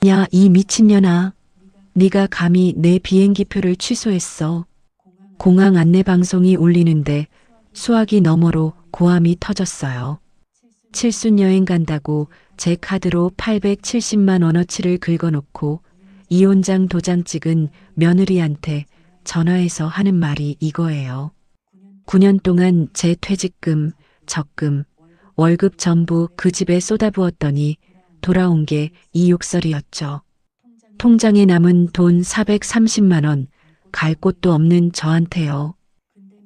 야, 이 미친년아. 네가 감히 내 비행기표를 취소했어. 공항 안내방송이 울리는데 수화기 너머로 고함이 터졌어요. 칠순 여행 간다고 제 카드로 870만 원어치를 긁어놓고 이혼장 도장 찍은 며느리한테 전화해서 하는 말이 이거예요. 9년 동안 제 퇴직금, 적금, 월급 전부 그 집에 쏟아부었더니 돌아온 게 이 욕설이었죠. 통장에 남은 돈 430만 원, 갈 곳도 없는 저한테요.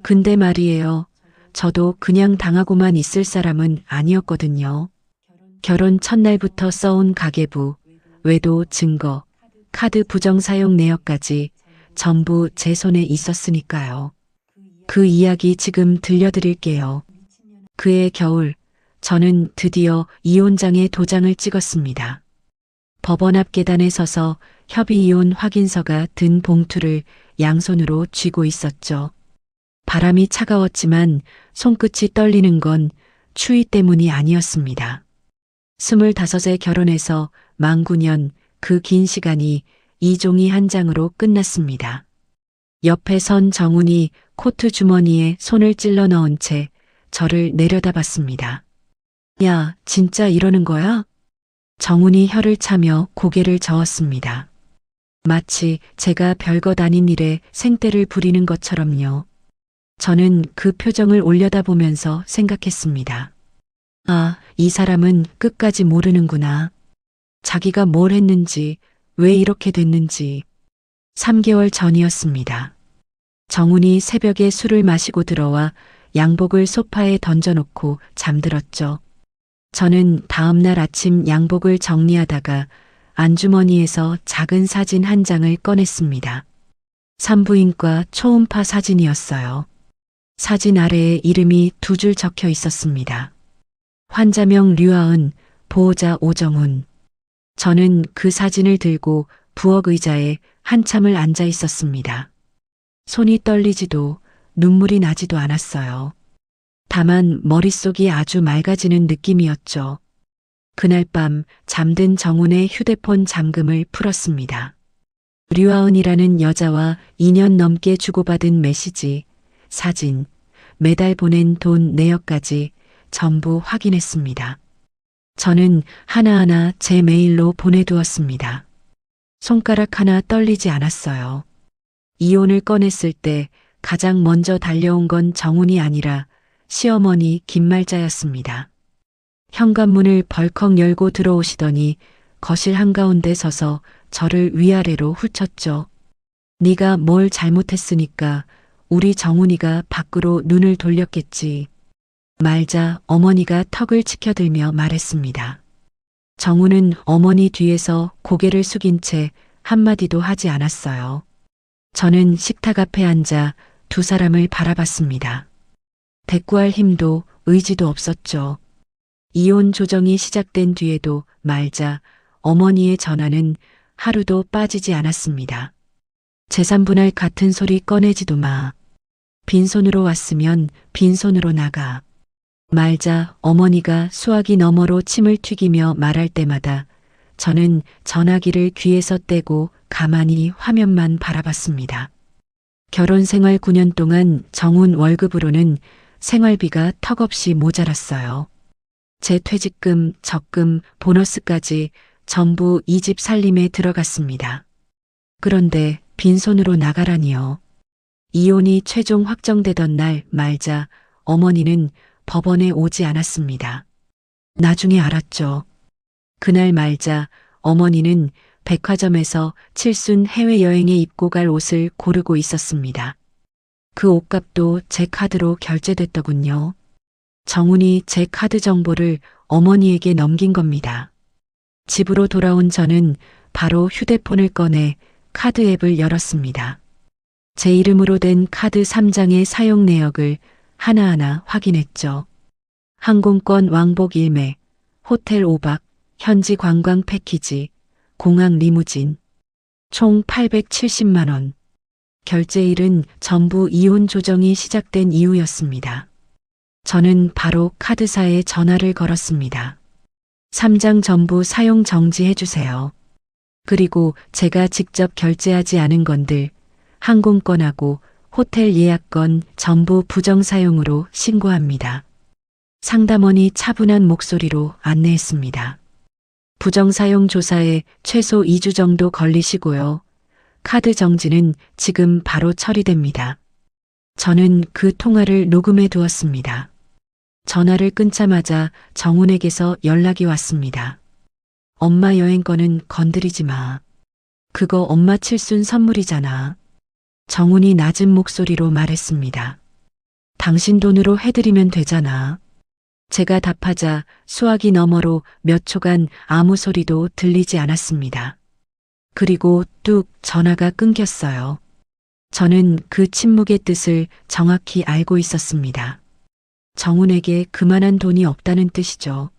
근데 말이에요. 저도 그냥 당하고만 있을 사람은 아니었거든요. 결혼 첫날부터 써온 가계부, 외도 증거, 카드 부정 사용 내역까지 전부 제 손에 있었으니까요. 그 이야기 지금 들려드릴게요. 그해 겨울, 저는 드디어 이혼장에 도장을 찍었습니다. 법원 앞 계단에 서서 협의이혼 확인서가 든 봉투를 양손으로 쥐고 있었죠. 바람이 차가웠지만 손끝이 떨리는 건 추위 때문이 아니었습니다. 25에 결혼해서 만 9년 그 긴 시간이 이 종이 한 장으로 끝났습니다. 옆에 선 정훈이 코트 주머니에 손을 찔러 넣은 채 저를 내려다봤습니다. 야, 진짜 이러는 거야? 정훈이 혀를 차며 고개를 저었습니다. 마치 제가 별것 아닌 일에 생떼를 부리는 것처럼요. 저는 그 표정을 올려다보면서 생각했습니다. 아, 이 사람은 끝까지 모르는구나. 자기가 뭘 했는지, 왜 이렇게 됐는지. 3개월 전이었습니다. 정훈이 새벽에 술을 마시고 들어와 양복을 소파에 던져놓고 잠들었죠. 저는 다음날 아침 양복을 정리하다가 안주머니에서 작은 사진 한 장을 꺼냈습니다. 산부인과 초음파 사진이었어요. 사진 아래에 이름이 2줄 적혀 있었습니다. 환자명 류아은, 보호자 오정훈. 저는 그 사진을 들고 부엌 의자에 한참을 앉아 있었습니다. 손이 떨리지도 눈물이 나지도 않았어요. 다만 머릿속이 아주 맑아지는 느낌이었죠. 그날 밤 잠든 정훈의 휴대폰 잠금을 풀었습니다. 류아은이라는 여자와 2년 넘게 주고받은 메시지, 사진, 매달 보낸 돈 내역까지 전부 확인했습니다. 저는 하나하나 제 메일로 보내두었습니다. 손가락 하나 떨리지 않았어요. 이혼을 꺼냈을 때 가장 먼저 달려온 건 정훈이 아니라 시어머니 김말자였습니다. 현관문을 벌컥 열고 들어오시더니 거실 한가운데 서서 저를 위아래로 훑쳤죠. 네가 뭘 잘못했으니까 우리 정훈이가 밖으로 눈을 돌렸겠지. 말자 어머니가 턱을 치켜들며 말했습니다. 정훈은 어머니 뒤에서 고개를 숙인 채 한마디도 하지 않았어요. 저는 식탁 앞에 앉아 두 사람을 바라봤습니다. 대꾸할 힘도 의지도 없었죠. 이혼 조정이 시작된 뒤에도 말자 어머니의 전화는 하루도 빠지지 않았습니다. 재산분할 같은 소리 꺼내지도 마. 빈손으로 왔으면 빈손으로 나가. 말자 어머니가 수화기 너머로 침을 튀기며 말할 때마다 저는 전화기를 귀에서 떼고 가만히 화면만 바라봤습니다. 결혼 생활 9년 동안 정훈 월급으로는 생활비가 턱없이 모자랐어요. 제 퇴직금, 적금, 보너스까지 전부 이 집 살림에 들어갔습니다. 그런데 빈손으로 나가라니요. 이혼이 최종 확정되던 날 말자 어머니는 법원에 오지 않았습니다. 나중에 알았죠. 그날 말자 어머니는 백화점에서 칠순 해외여행에 입고 갈 옷을 고르고 있었습니다. 그 옷값도 제 카드로 결제됐더군요. 정훈이 제 카드 정보를 어머니에게 넘긴 겁니다. 집으로 돌아온 저는 바로 휴대폰을 꺼내 카드 앱을 열었습니다. 제 이름으로 된 카드 3장의 사용 내역을 하나하나 확인했죠. 항공권 왕복 1매, 호텔 5박, 현지 관광 패키지, 공항 리무진, 총 870만 원. 결제일은 전부 이혼 조정이 시작된 이후였습니다. 저는 바로 카드사에 전화를 걸었습니다. 3장 전부 사용 정지해 주세요. 그리고 제가 직접 결제하지 않은 건들, 항공권하고 호텔 예약권 전부 부정사용으로 신고합니다. 상담원이 차분한 목소리로 안내했습니다. 부정사용 조사에 최소 2주 정도 걸리시고요. 카드 정지는 지금 바로 처리됩니다. 저는 그 통화를 녹음해 두었습니다. 전화를 끊자마자 정훈에게서 연락이 왔습니다. 엄마 여행권은 건드리지 마. 그거 엄마 칠순 선물이잖아. 정훈이 낮은 목소리로 말했습니다. 당신 돈으로 해드리면 되잖아. 제가 답하자 수화기 너머로 몇 초간 아무 소리도 들리지 않았습니다. 그리고 뚝 전화가 끊겼어요. 저는 그 침묵의 뜻을 정확히 알고 있었습니다. 정훈에게 그만한 돈이 없다는 뜻이죠.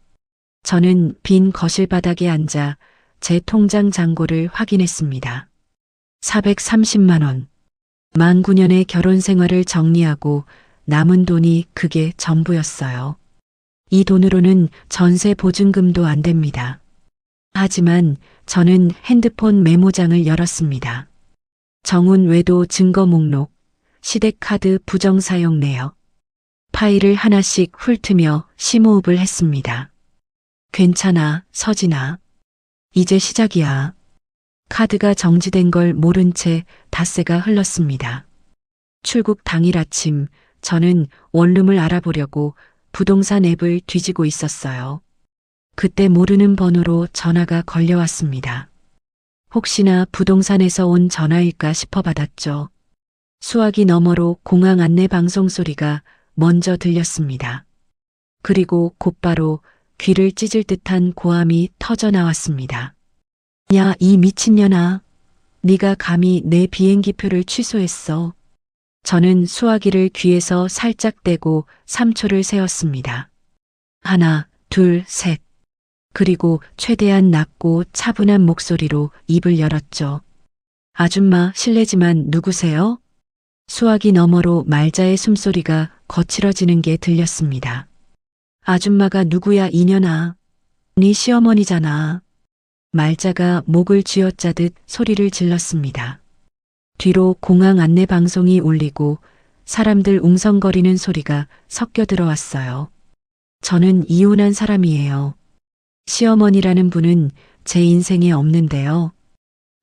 저는 빈 거실 바닥에 앉아 제 통장 잔고를 확인했습니다. 430만 원. 만 9년의 결혼 생활을 정리하고 남은 돈이 그게 전부였어요. 이 돈으로는 전세 보증금도 안 됩니다. 하지만 저는 핸드폰 메모장을 열었습니다. 정훈 외도 증거 목록, 시댁카드 부정사용 내역. 파일을 하나씩 훑으며 심호흡을 했습니다. 괜찮아, 서진아. 이제 시작이야. 카드가 정지된 걸 모른 채 닷새가 흘렀습니다. 출국 당일 아침, 저는 원룸을 알아보려고 부동산 앱을 뒤지고 있었어요. 그때 모르는 번호로 전화가 걸려왔습니다. 혹시나 부동산에서 온 전화일까 싶어 받았죠. 수화기 너머로 공항 안내 방송 소리가 먼저 들렸습니다. 그리고 곧바로 귀를 찢을 듯한 고함이 터져 나왔습니다. 야, 이 미친년아. 네가 감히 내 비행기표를 취소했어. 저는 수화기를 귀에서 살짝 떼고 3초를 세었습니다. 하나, 둘, 셋. 그리고 최대한 낮고 차분한 목소리로 입을 열었죠. 아줌마, 실례지만 누구세요? 수화기 너머로 말자의 숨소리가 거칠어지는 게 들렸습니다. 아줌마가 누구야 이년아. 네 시어머니잖아. 말자가 목을 쥐어짜듯 소리를 질렀습니다. 뒤로 공항 안내 방송이 울리고 사람들 웅성거리는 소리가 섞여 들어왔어요. 저는 이혼한 사람이에요. 시어머니라는 분은 제 인생에 없는데요.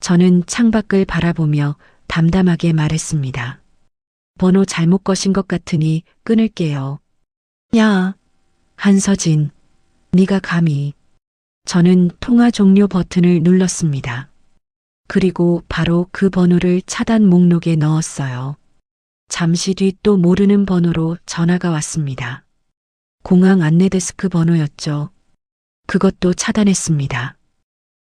저는 창밖을 바라보며 담담하게 말했습니다. 번호 잘못 거신 것 같으니 끊을게요. 야, 한서진, 네가 감히. 저는 통화 종료 버튼을 눌렀습니다. 그리고 바로 그 번호를 차단 목록에 넣었어요. 잠시 뒤 또 모르는 번호로 전화가 왔습니다. 공항 안내데스크 번호였죠. 그것도 차단했습니다.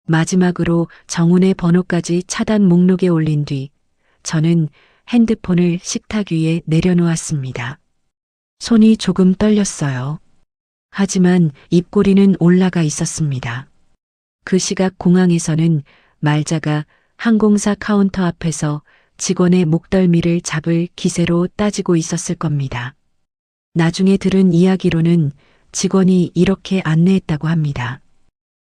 마지막으로 정훈의 번호까지 차단 목록에 올린 뒤 저는 핸드폰을 식탁 위에 내려놓았습니다. 손이 조금 떨렸어요. 하지만 입꼬리는 올라가 있었습니다. 그 시각 공항에서는 말자가 항공사 카운터 앞에서 직원의 목덜미를 잡을 기세로 따지고 있었을 겁니다. 나중에 들은 이야기로는 직원이 이렇게 안내했다고 합니다.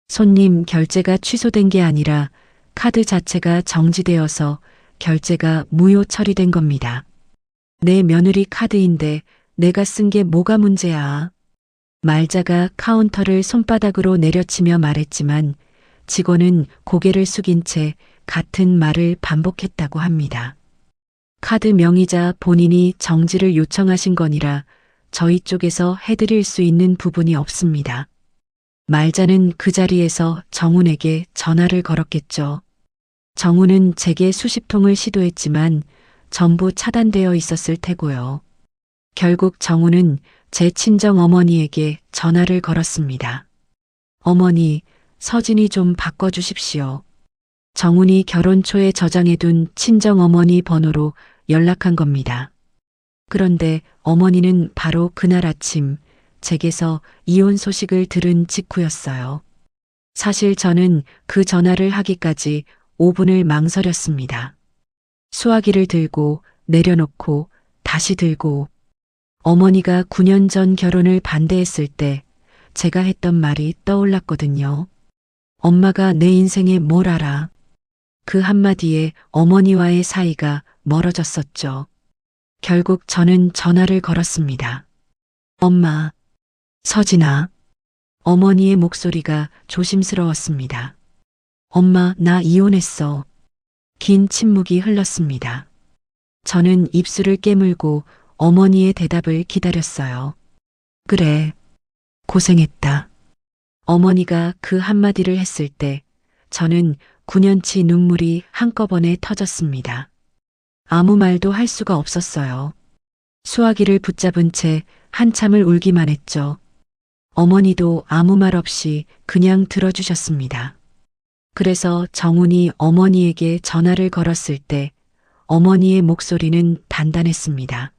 손님 결제가 취소된 게 아니라 카드 자체가 정지되어서 결제가 무효 처리된 겁니다. 내 며느리 카드인데 내가 쓴 게 뭐가 문제야. 말자가 카운터를 손바닥으로 내려치며 말했지만 직원은 고개를 숙인 채 같은 말을 반복했다고 합니다. 카드 명의자 본인이 정지를 요청하신 거니라 저희 쪽에서 해드릴 수 있는 부분이 없습니다. 말자는 그 자리에서 정훈에게 전화를 걸었겠죠. 정훈은 제게 수십 통을 시도했지만 전부 차단되어 있었을 테고요. 결국 정훈은 제 친정 어머니에게 전화를 걸었습니다. 어머니, 서진이 좀 바꿔주십시오. 정훈이 결혼 초에 저장해둔 친정 어머니 번호로 연락한 겁니다. 그런데 어머니는 바로 그날 아침 제게서 이혼 소식을 들은 직후였어요. 사실 저는 그 전화를 하기까지 5분을 망설였습니다. 수화기를 들고 내려놓고 다시 들고 어머니가 9년 전 결혼을 반대했을 때 제가 했던 말이 떠올랐거든요. 엄마가 내 인생에 뭘 알아. 그 한마디에 어머니와의 사이가 멀어졌었죠. 결국 저는 전화를 걸었습니다. 엄마, 서진아. 어머니의 목소리가 조심스러웠습니다. 엄마, 나 이혼했어. 긴 침묵이 흘렀습니다. 저는 입술을 깨물고 어머니의 대답을 기다렸어요. 그래, 고생했다. 어머니가 그 한마디를 했을 때 저는 9년치 눈물이 한꺼번에 터졌습니다. 아무 말도 할 수가 없었어요. 수화기를 붙잡은 채 한참을 울기만 했죠. 어머니도 아무 말 없이 그냥 들어주셨습니다. 그래서 정훈이 어머니에게 전화를 걸었을 때 어머니의 목소리는 단단했습니다.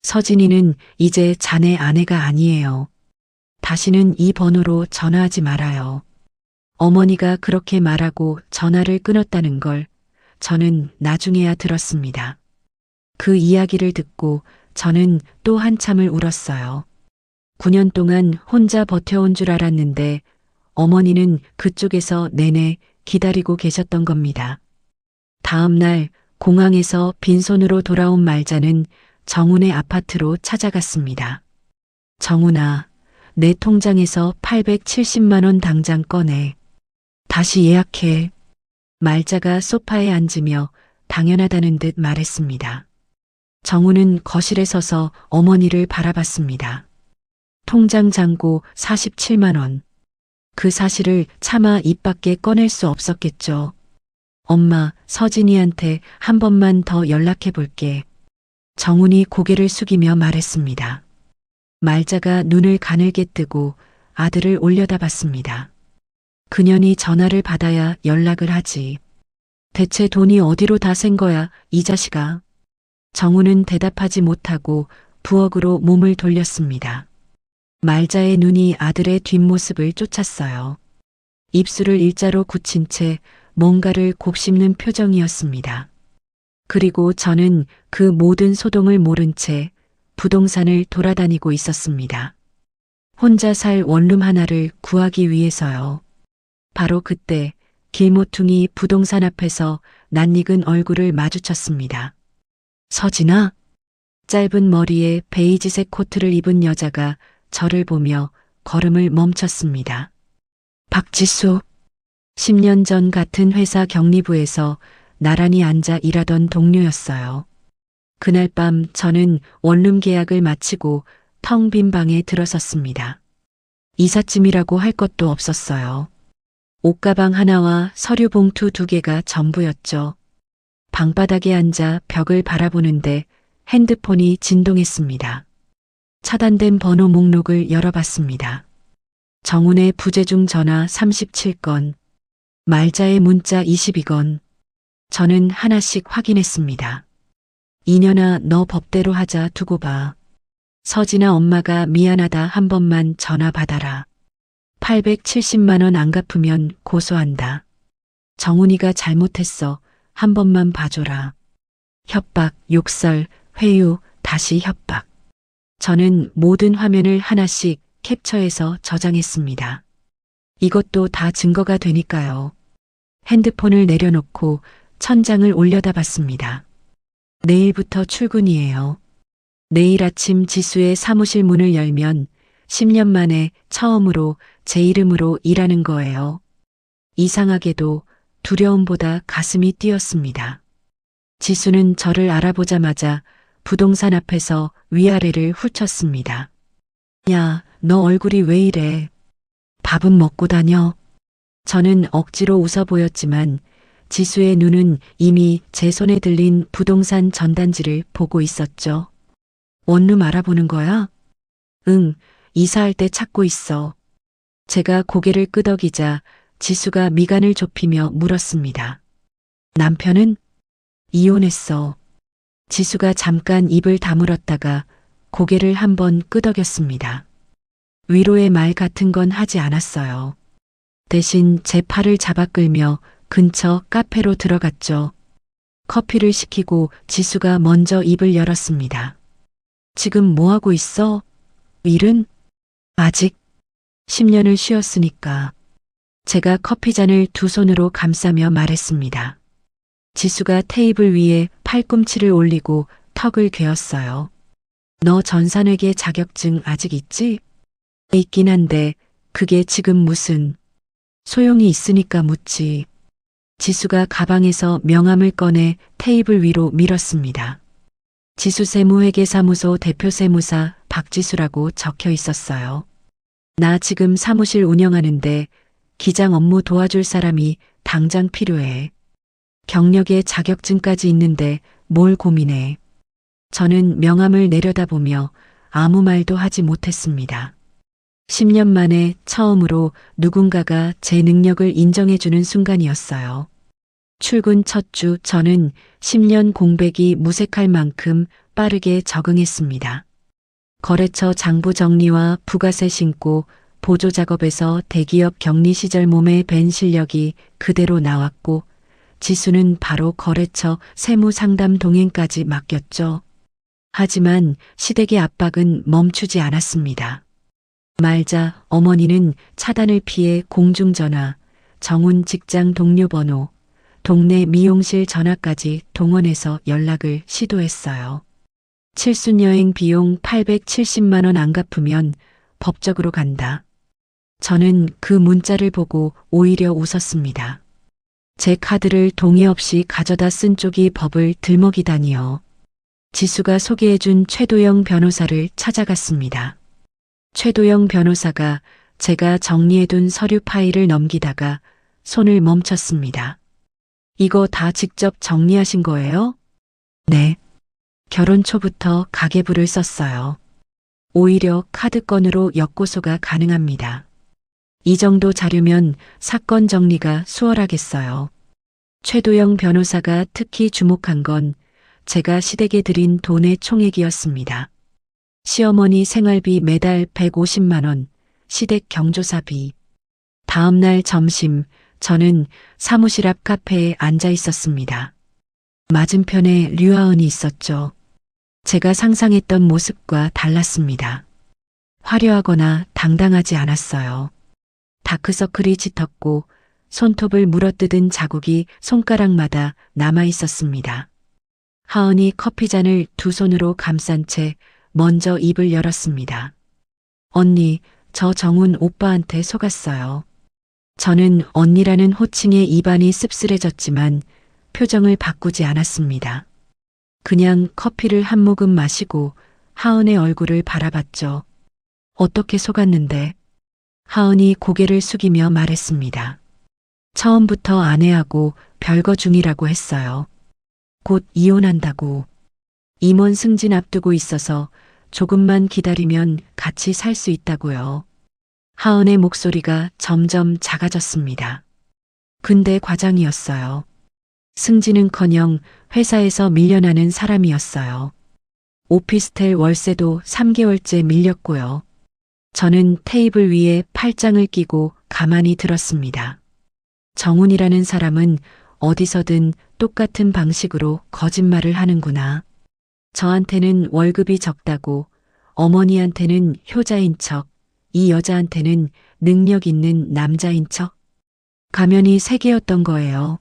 서진이는 이제 자네 아내가 아니에요. 다시는 이 번호로 전화하지 말아요. 어머니가 그렇게 말하고 전화를 끊었다는 걸 저는 나중에야 들었습니다. 그 이야기를 듣고 저는 또 한참을 울었어요. 9년 동안 혼자 버텨온 줄 알았는데 어머니는 그쪽에서 내내 기다리고 계셨던 겁니다. 다음 날 공항에서 빈손으로 돌아온 말자는 정훈의 아파트로 찾아갔습니다. 정훈아, 내 통장에서 870만 원 당장 꺼내. 다시 예약해. 말자가 소파에 앉으며 당연하다는 듯 말했습니다. 정훈은 거실에 서서 어머니를 바라봤습니다. 통장 잔고 47만 원. 그 사실을 차마 입 밖에 꺼낼 수 없었겠죠. 엄마, 서진이한테 한 번만 더 연락해 볼게. 정훈이 고개를 숙이며 말했습니다. 말자가 눈을 가늘게 뜨고 아들을 올려다봤습니다. 그년이 전화를 받아야 연락을 하지. 대체 돈이 어디로 다 샌 거야, 이 자식아. 정훈은 대답하지 못하고 부엌으로 몸을 돌렸습니다. 말자의 눈이 아들의 뒷모습을 쫓았어요. 입술을 일자로 굳힌 채 뭔가를 곱씹는 표정이었습니다. 그리고 저는 그 모든 소동을 모른 채 부동산을 돌아다니고 있었습니다. 혼자 살 원룸 하나를 구하기 위해서요. 바로 그때 길모퉁이 부동산 앞에서 낯익은 얼굴을 마주쳤습니다. 서진아? 짧은 머리에 베이지색 코트를 입은 여자가 저를 보며 걸음을 멈췄습니다. 박지수. 10년 전 같은 회사 격리부에서 나란히 앉아 일하던 동료였어요. 그날 밤 저는 원룸 계약을 마치고 텅 빈 방에 들어섰습니다. 이삿짐이라고 할 것도 없었어요. 옷가방 하나와 서류 봉투 2개가 전부였죠. 방바닥에 앉아 벽을 바라보는데 핸드폰이 진동했습니다. 차단된 번호 목록을 열어봤습니다. 정훈의 부재중 전화 37건, 말자의 문자 22건. 저는 하나씩 확인했습니다. 이년아, 너 법대로 하자 두고 봐. 서진아, 엄마가 미안하다 한 번만 전화 받아라. 870만 원 안 갚으면 고소한다. 정훈이가 잘못했어. 한 번만 봐줘라. 협박, 욕설, 회유, 다시 협박. 저는 모든 화면을 하나씩 캡처해서 저장했습니다. 이것도 다 증거가 되니까요. 핸드폰을 내려놓고 천장을 올려다봤습니다. 내일부터 출근이에요. 내일 아침 지수의 사무실 문을 열면 10년 만에 처음으로 제 이름으로 일하는 거예요. 이상하게도 두려움보다 가슴이 뛰었습니다. 지수는 저를 알아보자마자 부동산 앞에서 위아래를 훑쳤습니다. 야, 너 얼굴이 왜 이래? 밥은 먹고 다녀? 저는 억지로 웃어 보였지만 지수의 눈은 이미 제 손에 들린 부동산 전단지를 보고 있었죠. 원룸 알아보는 거야? 응, 이사할 때 찾고 있어. 제가 고개를 끄덕이자 지수가 미간을 좁히며 물었습니다. 남편은? 이혼했어. 지수가 잠깐 입을 다물었다가 고개를 한번 끄덕였습니다. 위로의 말 같은 건 하지 않았어요. 대신 제 팔을 잡아 끌며 근처 카페로 들어갔죠. 커피를 시키고 지수가 먼저 입을 열었습니다. 지금 뭐 하고 있어? 일은? 아직 10년을 쉬었으니까. 제가 커피잔을 두 손으로 감싸며 말했습니다. 지수가 테이블 위에 팔꿈치를 올리고 턱을 괴었어요. 너 전산회계 자격증 아직 있지? 있긴 한데 그게 지금 무슨 소용이 있으니까 묻지. 지수가 가방에서 명함을 꺼내 테이블 위로 밀었습니다. 지수 세무회계사무소 대표 세무사 박지수라고 적혀 있었어요. 나 지금 사무실 운영하는데 기장 업무 도와줄 사람이 당장 필요해. 경력에 자격증까지 있는데 뭘 고민해. 저는 명함을 내려다보며 아무 말도 하지 못했습니다. 10년 만에 처음으로 누군가가 제 능력을 인정해주는 순간이었어요. 출근 첫 주 저는 10년 공백이 무색할 만큼 빠르게 적응했습니다. 거래처 장부 정리와 부가세 신고, 보조 작업에서 대기업 격리 시절 몸에 밴 실력이 그대로 나왔고, 지수는 바로 거래처 세무 상담 동행까지 맡겼죠. 하지만 시댁의 압박은 멈추지 않았습니다. 말자 어머니는 차단을 피해 공중전화, 정훈 직장 동료 번호, 동네 미용실 전화까지 동원해서 연락을 시도했어요. 칠순여행 비용 870만 원 안 갚으면 법적으로 간다. 저는 그 문자를 보고 오히려 웃었습니다. 제 카드를 동의 없이 가져다 쓴 쪽이 법을 들먹이다니요. 지수가 소개해준 최도영 변호사를 찾아갔습니다. 최도영 변호사가 제가 정리해둔 서류 파일을 넘기다가 손을 멈췄습니다. 이거 다 직접 정리하신 거예요? 네. 결혼 초부터 가계부를 썼어요. 오히려 카드건으로 역고소가 가능합니다. 이 정도 자료면 사건 정리가 수월하겠어요. 최도영 변호사가 특히 주목한 건 제가 시댁에 드린 돈의 총액이었습니다. 시어머니 생활비 매달 150만 원, 시댁 경조사비. 다음 날 점심, 저는 사무실 앞 카페에 앉아 있었습니다. 맞은편에 류하은이 있었죠. 제가 상상했던 모습과 달랐습니다. 화려하거나 당당하지 않았어요. 다크서클이 짙었고 손톱을 물어뜯은 자국이 손가락마다 남아 있었습니다. 하은이 커피잔을 두 손으로 감싼 채 먼저 입을 열었습니다. 언니, 저 정훈 오빠한테 속았어요. 저는 언니라는 호칭에 입안이 씁쓸해졌지만 표정을 바꾸지 않았습니다. 그냥 커피를 한 모금 마시고 하은의 얼굴을 바라봤죠. 어떻게 속았는데? 하은이 고개를 숙이며 말했습니다. 처음부터 아내하고 별거 중이라고 했어요. 곧 이혼한다고. 임원 승진 앞두고 있어서 조금만 기다리면 같이 살 수 있다고요. 하은의 목소리가 점점 작아졌습니다. 근데 과장이었어요. 승진은커녕 회사에서 밀려나는 사람이었어요. 오피스텔 월세도 3개월째 밀렸고요. 저는 테이블 위에 팔짱을 끼고 가만히 들었습니다. 정훈이라는 사람은 어디서든 똑같은 방식으로 거짓말을 하는구나. 저한테는 월급이 적다고, 어머니한테는 효자인 척, 이 여자한테는 능력 있는 남자인 척. 가면이 3개였던 거예요.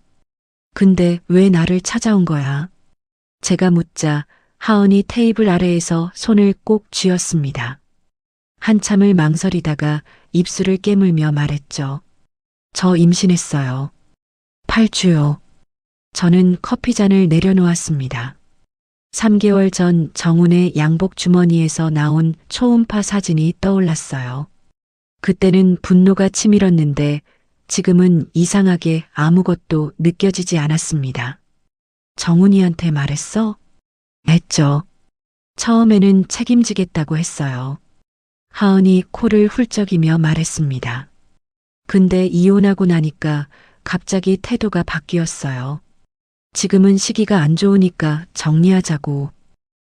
근데 왜 나를 찾아온 거야? 제가 묻자 하은이 테이블 아래에서 손을 꼭 쥐었습니다. 한참을 망설이다가 입술을 깨물며 말했죠. 저 임신했어요. 8주요. 저는 커피잔을 내려놓았습니다. 3개월 전 정훈의 양복 주머니에서 나온 초음파 사진이 떠올랐어요. 그때는 분노가 치밀었는데 지금은 이상하게 아무것도 느껴지지 않았습니다. 정훈이한테 말했어? 했죠. 처음에는 책임지겠다고 했어요. 하은이 코를 훌쩍이며 말했습니다. 근데 이혼하고 나니까 갑자기 태도가 바뀌었어요. 지금은 시기가 안 좋으니까 정리하자고.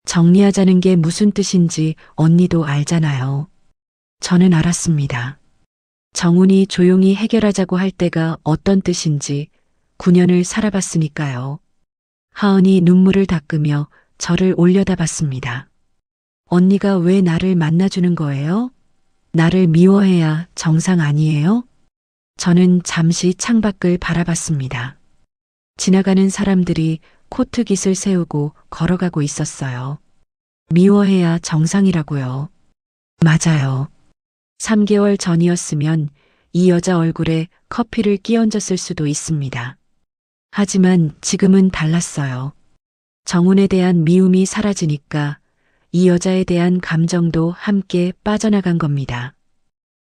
정리하자는 게 무슨 뜻인지 언니도 알잖아요. 저는 알았습니다. 정훈이 조용히 해결하자고 할 때가 어떤 뜻인지 9년을 살아봤으니까요. 하은이 눈물을 닦으며 저를 올려다봤습니다. 언니가 왜 나를 만나주는 거예요? 나를 미워해야 정상 아니에요? 저는 잠시 창밖을 바라봤습니다. 지나가는 사람들이 코트깃을 세우고 걸어가고 있었어요. 미워해야 정상이라고요. 맞아요. 3개월 전이었으면 이 여자 얼굴에 커피를 끼얹었을 수도 있습니다. 하지만 지금은 달랐어요. 정훈에 대한 미움이 사라지니까 이 여자에 대한 감정도 함께 빠져나간 겁니다.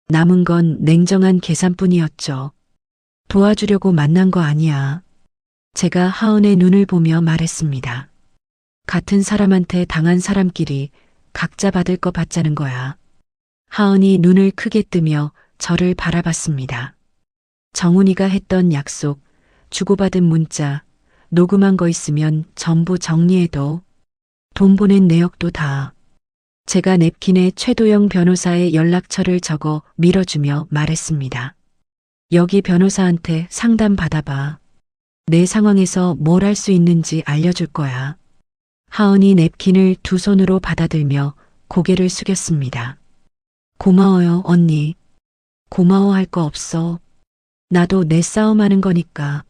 남은 건 냉정한 계산뿐이었죠. 도와주려고 만난 거 아니야. 제가 하은의 눈을 보며 말했습니다. 같은 사람한테 당한 사람끼리 각자 받을 거 받자는 거야. 하은이 눈을 크게 뜨며 저를 바라봤습니다. 정훈이가 했던 약속, 주고받은 문자, 녹음한 거 있으면 전부 정리해도 돈 보낸 내역도 다. 제가 냅킨에 최도영 변호사의 연락처를 적어 밀어주며 말했습니다. 여기 변호사한테 상담 받아봐. 내 상황에서 뭘 할 수 있는지 알려줄 거야. 하은이 냅킨을 두 손으로 받아들며 고개를 숙였습니다. 고마워요, 언니. 고마워할 거 없어. 나도 내 싸움하는 거니까.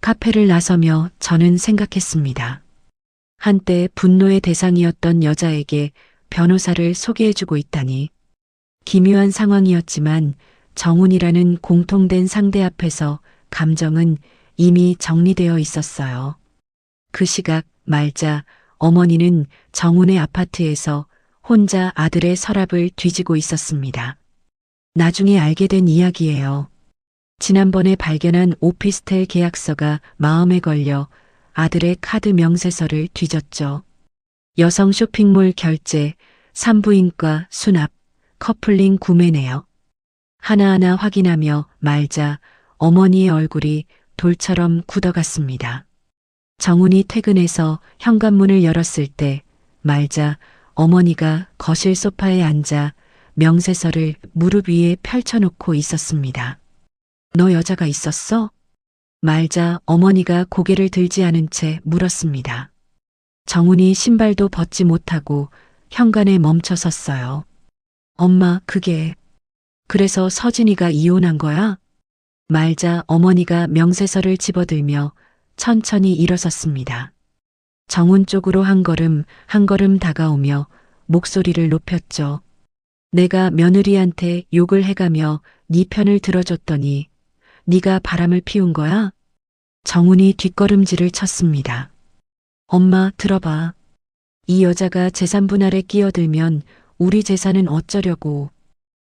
카페를 나서며 저는 생각했습니다. 한때 분노의 대상이었던 여자에게 변호사를 소개해주고 있다니. 기묘한 상황이었지만 정훈이라는 공통된 상대 앞에서 감정은 이미 정리되어 있었어요. 그 시각 말자 어머니는 정훈의 아파트에서 혼자 아들의 서랍을 뒤지고 있었습니다. 나중에 알게 된 이야기예요. 지난번에 발견한 오피스텔 계약서가 마음에 걸려 아들의 카드 명세서를 뒤졌죠. 여성 쇼핑몰 결제, 산부인과 수납, 커플링 구매 내역. 하나하나 확인하며 말자 어머니의 얼굴이 돌처럼 굳어갔습니다. 정훈이 퇴근해서 현관문을 열었을 때 말자 어머니가 거실 소파에 앉아 명세서를 무릎 위에 펼쳐놓고 있었습니다. 너 여자가 있었어? 말자 어머니가 고개를 들지 않은 채 물었습니다. 정훈이 신발도 벗지 못하고 현관에 멈춰 섰어요. 엄마, 그게... 그래서 서진이가 이혼한 거야? 말자 어머니가 명세서를 집어들며 천천히 일어섰습니다. 정훈 쪽으로 한 걸음 다가오며 목소리를 높였죠. 내가 며느리한테 욕을 해가며 네 편을 들어줬더니 네가 바람을 피운 거야? 정훈이 뒷걸음질을 쳤습니다. 엄마, 들어봐. 이 여자가 재산 분할에 끼어들면 우리 재산은 어쩌려고.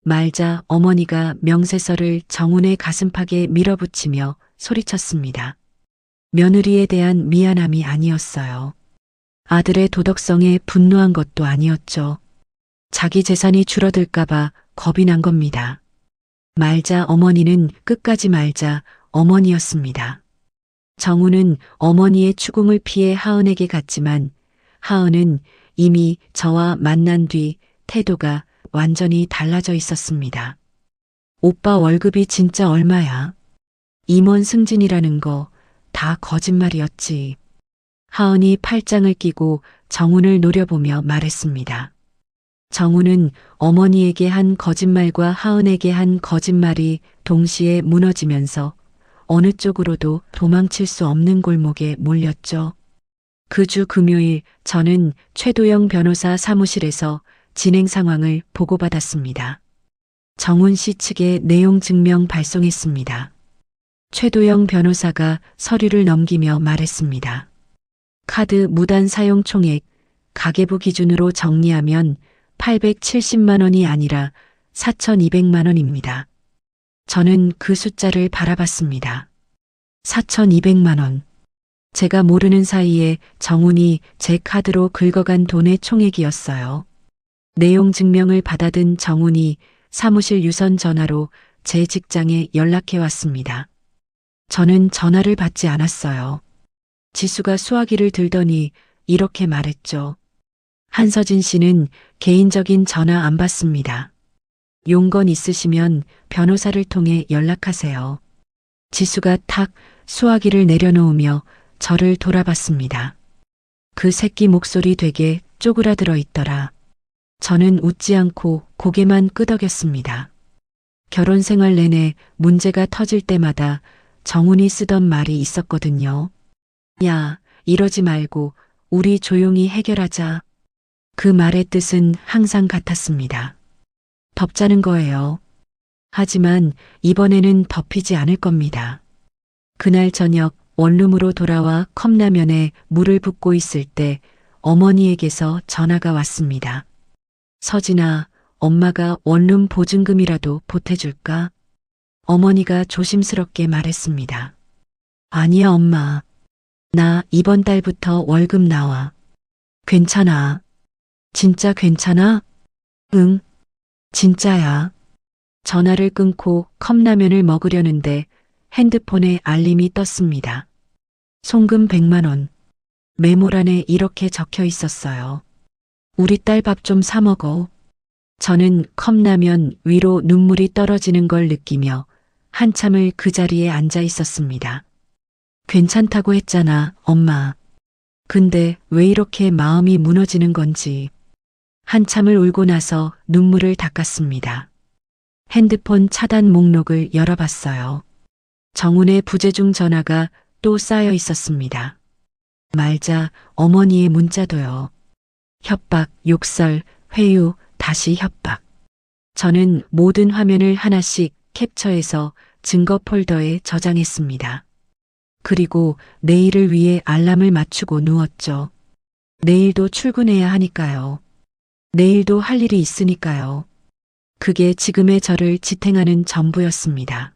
말자 어머니가 명세서를 정훈의 가슴팍에 밀어붙이며 소리쳤습니다. 며느리에 대한 미안함이 아니었어요. 아들의 도덕성에 분노한 것도 아니었죠. 자기 재산이 줄어들까봐 겁이 난 겁니다. 말자 어머니는 끝까지 말자 어머니였습니다. 정훈은 어머니의 추궁을 피해 하은에게 갔지만 하은은 이미 저와 만난 뒤 태도가 완전히 달라져 있었습니다. 오빠 월급이 진짜 얼마야? 임원 승진이라는 거 다 거짓말이었지. 하은이 팔짱을 끼고 정훈을 노려보며 말했습니다. 정훈은 어머니에게 한 거짓말과 하은에게 한 거짓말이 동시에 무너지면서 어느 쪽으로도 도망칠 수 없는 골목에 몰렸죠. 그 주 금요일 저는 최도영 변호사 사무실에서 진행 상황을 보고받았습니다. 정훈 씨 측에 내용 증명 발송했습니다. 최도영 변호사가 서류를 넘기며 말했습니다. 카드 무단 사용 총액 가계부 기준으로 정리하면 870만 원이 아니라 4,200만 원입니다. 저는 그 숫자를 바라봤습니다. 4,200만 원. 제가 모르는 사이에 정훈이 제 카드로 긁어간 돈의 총액이었어요. 내용 증명을 받아든 정훈이 사무실 유선 전화로 제 직장에 연락해 왔습니다. 저는 전화를 받지 않았어요. 지수가 수화기를 들더니 이렇게 말했죠. 한서진 씨는 개인적인 전화 안 받습니다. 용건 있으시면 변호사를 통해 연락하세요. 지수가 탁 수화기를 내려놓으며 저를 돌아봤습니다. 그 새끼 목소리 되게 쪼그라들어 있더라. 저는 웃지 않고 고개만 끄덕였습니다. 결혼 생활 내내 문제가 터질 때마다 정훈이 쓰던 말이 있었거든요. 야, 이러지 말고 우리 조용히 해결하자. 그 말의 뜻은 항상 같았습니다. 덮자는 거예요. 하지만 이번에는 덮이지 않을 겁니다. 그날 저녁 원룸으로 돌아와 컵라면에 물을 붓고 있을 때 어머니에게서 전화가 왔습니다. 서진아, 엄마가 원룸 보증금이라도 보태줄까? 어머니가 조심스럽게 말했습니다. 아니야, 엄마. 나 이번 달부터 월급 나와. 괜찮아. 진짜 괜찮아? 응, 진짜야. 전화를 끊고 컵라면을 먹으려는데 핸드폰에 알림이 떴습니다. 송금 100만 원. 메모란에 이렇게 적혀 있었어요. 우리 딸 밥 좀 사 먹어. 저는 컵라면 위로 눈물이 떨어지는 걸 느끼며 한참을 그 자리에 앉아 있었습니다. 괜찮다고 했잖아, 엄마. 근데 왜 이렇게 마음이 무너지는 건지. 한참을 울고 나서 눈물을 닦았습니다. 핸드폰 차단 목록을 열어봤어요. 정훈의 부재중 전화가 또 쌓여 있었습니다. 말자 어머니의 문자도요. 협박, 욕설, 회유, 다시 협박. 저는 모든 화면을 하나씩 캡처해서 증거 폴더에 저장했습니다. 그리고 내일을 위해 알람을 맞추고 누웠죠. 내일도 출근해야 하니까요. 내일도 할 일이 있으니까요. 그게 지금의 저를 지탱하는 전부였습니다.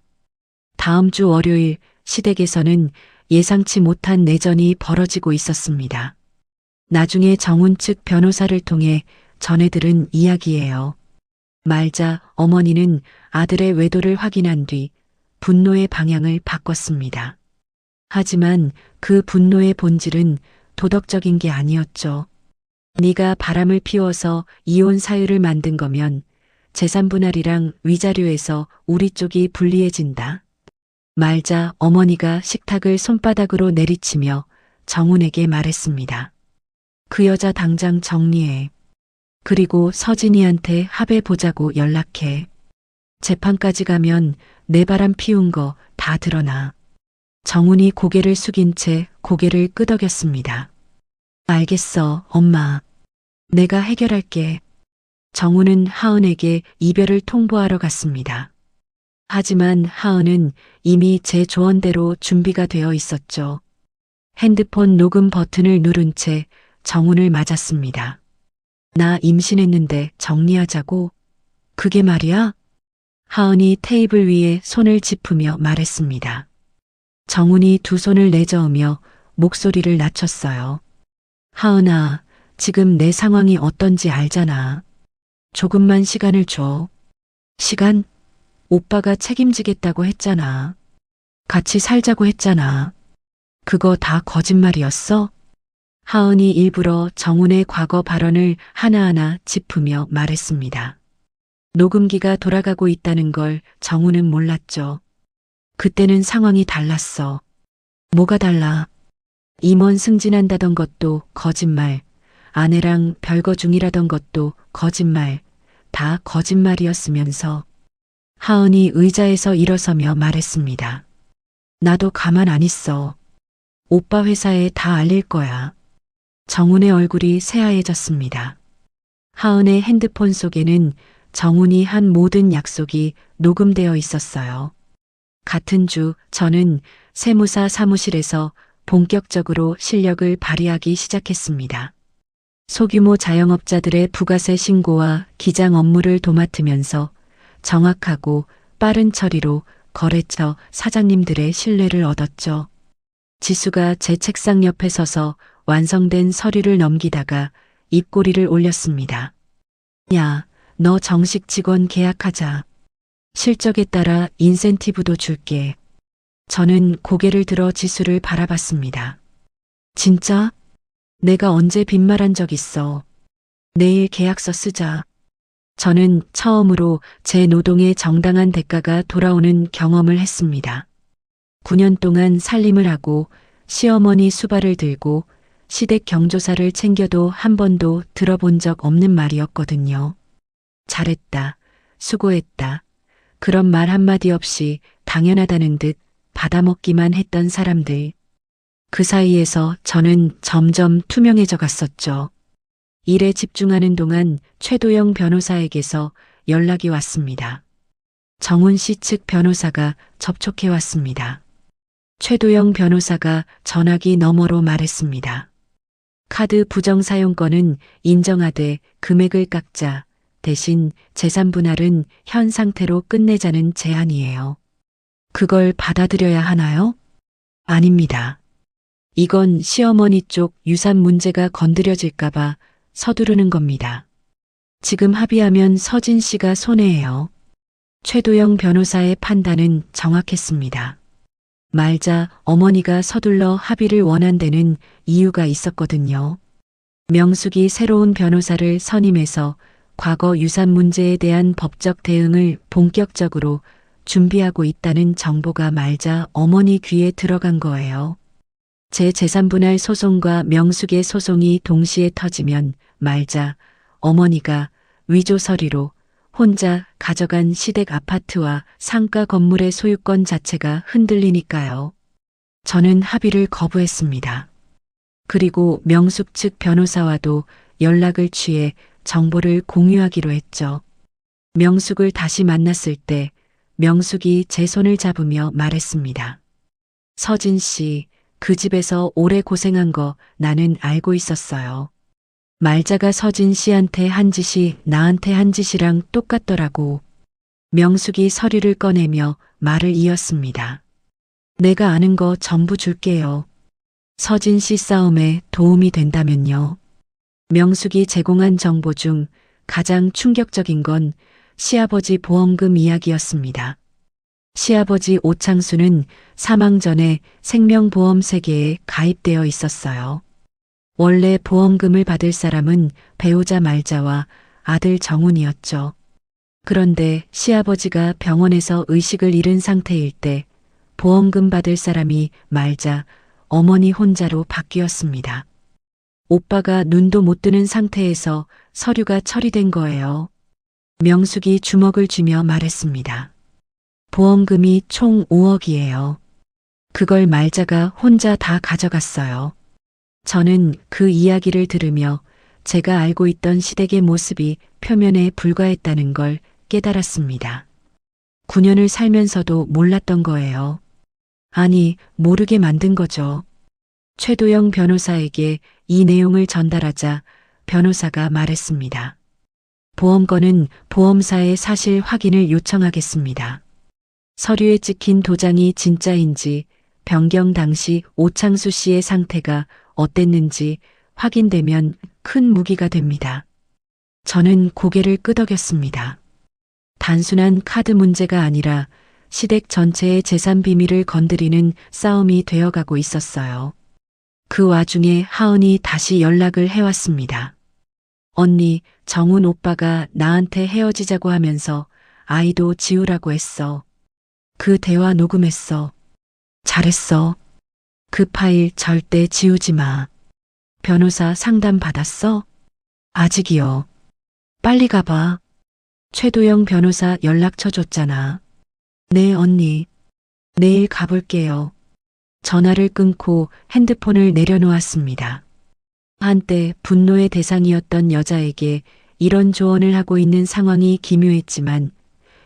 다음 주 월요일 시댁에서는 예상치 못한 내전이 벌어지고 있었습니다. 나중에 정훈 측 변호사를 통해 전해들은 이야기예요. 말자 어머니는 아들의 외도를 확인한 뒤 분노의 방향을 바꿨습니다. 하지만 그 분노의 본질은 도덕적인 게 아니었죠. 네가 바람을 피워서 이혼 사유를 만든 거면 재산 분할이랑 위자료에서 우리 쪽이 불리해진다. 말자 어머니가 식탁을 손바닥으로 내리치며 정훈에게 말했습니다. 그 여자 당장 정리해. 그리고 서진이한테 합의 보자고 연락해. 재판까지 가면 내 바람 피운 거 다 드러나. 정훈이 고개를 숙인 채 고개를 끄덕였습니다. 알겠어, 엄마. 내가 해결할게. 정훈은 하은에게 이별을 통보하러 갔습니다. 하지만 하은은 이미 제 조언대로 준비가 되어 있었죠. 핸드폰 녹음 버튼을 누른 채 정훈을 맞았습니다. 나 임신했는데 정리하자고? 그게 말이야? 하은이 테이블 위에 손을 짚으며 말했습니다. 정훈이 두 손을 내저으며 목소리를 낮췄어요. 하은아, 지금 내 상황이 어떤지 알잖아. 조금만 시간을 줘. 시간? 오빠가 책임지겠다고 했잖아. 같이 살자고 했잖아. 그거 다 거짓말이었어? 하은이 일부러 정훈의 과거 발언을 하나하나 짚으며 말했습니다. 녹음기가 돌아가고 있다는 걸 정훈은 몰랐죠. 그때는 상황이 달랐어. 뭐가 달라? 임원 승진한다던 것도 거짓말, 아내랑 별거 중이라던 것도 거짓말, 다 거짓말이었으면서 하은이 의자에서 일어서며 말했습니다. 나도 가만 안 있어. 오빠 회사에 다 알릴 거야. 정훈의 얼굴이 새하얘졌습니다. 하은의 핸드폰 속에는 정훈이 한 모든 약속이 녹음되어 있었어요. 같은 주 저는 세무사 사무실에서 본격적으로 실력을 발휘하기 시작했습니다. 소규모 자영업자들의 부가세 신고와 기장 업무를 도맡으면서 정확하고 빠른 처리로 거래처 사장님들의 신뢰를 얻었죠. 지수가 제 책상 옆에 서서 완성된 서류를 넘기다가 입꼬리를 올렸습니다. 야, 너 정식 직원 계약하자. 실적에 따라 인센티브도 줄게. 저는 고개를 들어 지수를 바라봤습니다. 진짜? 내가 언제 빈말한 적 있어. 내일 계약서 쓰자. 저는 처음으로 제 노동의 정당한 대가가 돌아오는 경험을 했습니다. 9년 동안 살림을 하고 시어머니 수발을 들고 시댁 경조사를 챙겨도 한 번도 들어본 적 없는 말이었거든요. 잘했다. 수고했다. 그런 말 한마디 없이 당연하다는 듯 받아먹기만 했던 사람들. 그 사이에서 저는 점점 투명해져 갔었죠. 일에 집중하는 동안 최도영 변호사에게서 연락이 왔습니다. 정훈 씨 측 변호사가 접촉해 왔습니다. 최도영 변호사가 전화기 너머로 말했습니다. 카드 부정 사용권은 인정하되 금액을 깎자. 대신 재산 분할은 현 상태로 끝내자는 제안이에요. 그걸 받아들여야 하나요? 아닙니다. 이건 시어머니 쪽 유산 문제가 건드려질까봐 서두르는 겁니다. 지금 합의하면 서진 씨가 손해예요. 최도영 변호사의 판단은 정확했습니다. 말자 어머니가 서둘러 합의를 원한 데는 이유가 있었거든요. 명숙이 새로운 변호사를 선임해서 과거 유산 문제에 대한 법적 대응을 본격적으로 준비하고 있다는 정보가 말자 어머니 귀에 들어간 거예요. 제 재산분할 소송과 명숙의 소송이 동시에 터지면 말자 어머니가 위조 서류로 혼자 가져간 시댁 아파트와 상가 건물의 소유권 자체가 흔들리니까요. 저는 합의를 거부했습니다. 그리고 명숙 측 변호사와도 연락을 취해 정보를 공유하기로 했죠. 명숙을 다시 만났을 때 명숙이 제 손을 잡으며 말했습니다. 서진 씨, 그 집에서 오래 고생한 거 나는 알고 있었어요. 말자가 서진 씨한테 한 짓이 나한테 한 짓이랑 똑같더라고. 명숙이 서류를 꺼내며 말을 이었습니다. 내가 아는 거 전부 줄게요. 서진 씨 싸움에 도움이 된다면요. 명숙이 제공한 정보 중 가장 충격적인 건 시아버지 보험금 이야기였습니다. 시아버지 오창수는 사망 전에 생명보험 세계에 가입되어 있었어요. 원래 보험금을 받을 사람은 배우자 말자와 아들 정훈이었죠. 그런데 시아버지가 병원에서 의식을 잃은 상태일 때 보험금 받을 사람이 말자, 어머니 혼자로 바뀌었습니다. 오빠가 눈도 못 뜨는 상태에서 서류가 처리된 거예요. 명숙이 주먹을 쥐며 말했습니다. 보험금이 총 5억이에요. 그걸 말자가 혼자 다 가져갔어요. 저는 그 이야기를 들으며 제가 알고 있던 시댁의 모습이 표면에 불과했다는 걸 깨달았습니다. 9년을 살면서도 몰랐던 거예요. 아니, 모르게 만든 거죠. 최도영 변호사에게 이 내용을 전달하자 변호사가 말했습니다. 보험건은 보험사의 사실 확인을 요청하겠습니다. 서류에 찍힌 도장이 진짜인지 변경 당시 오창수 씨의 상태가 어땠는지 확인되면 큰 무기가 됩니다. 저는 고개를 끄덕였습니다. 단순한 카드 문제가 아니라 시댁 전체의 재산 비밀을 건드리는 싸움이 되어가고 있었어요. 그 와중에 하은이 다시 연락을 해왔습니다. 언니, 정훈 오빠가 나한테 헤어지자고 하면서 아이도 지우라고 했어. 그 대화 녹음했어. 잘했어. 그 파일 절대 지우지 마. 변호사 상담 받았어? 아직이요. 빨리 가봐. 최도영 변호사 연락처 줬잖아. 네, 언니. 내일 가볼게요. 전화를 끊고 핸드폰을 내려놓았습니다. 한때 분노의 대상이었던 여자에게 이런 조언을 하고 있는 상황이 기묘했지만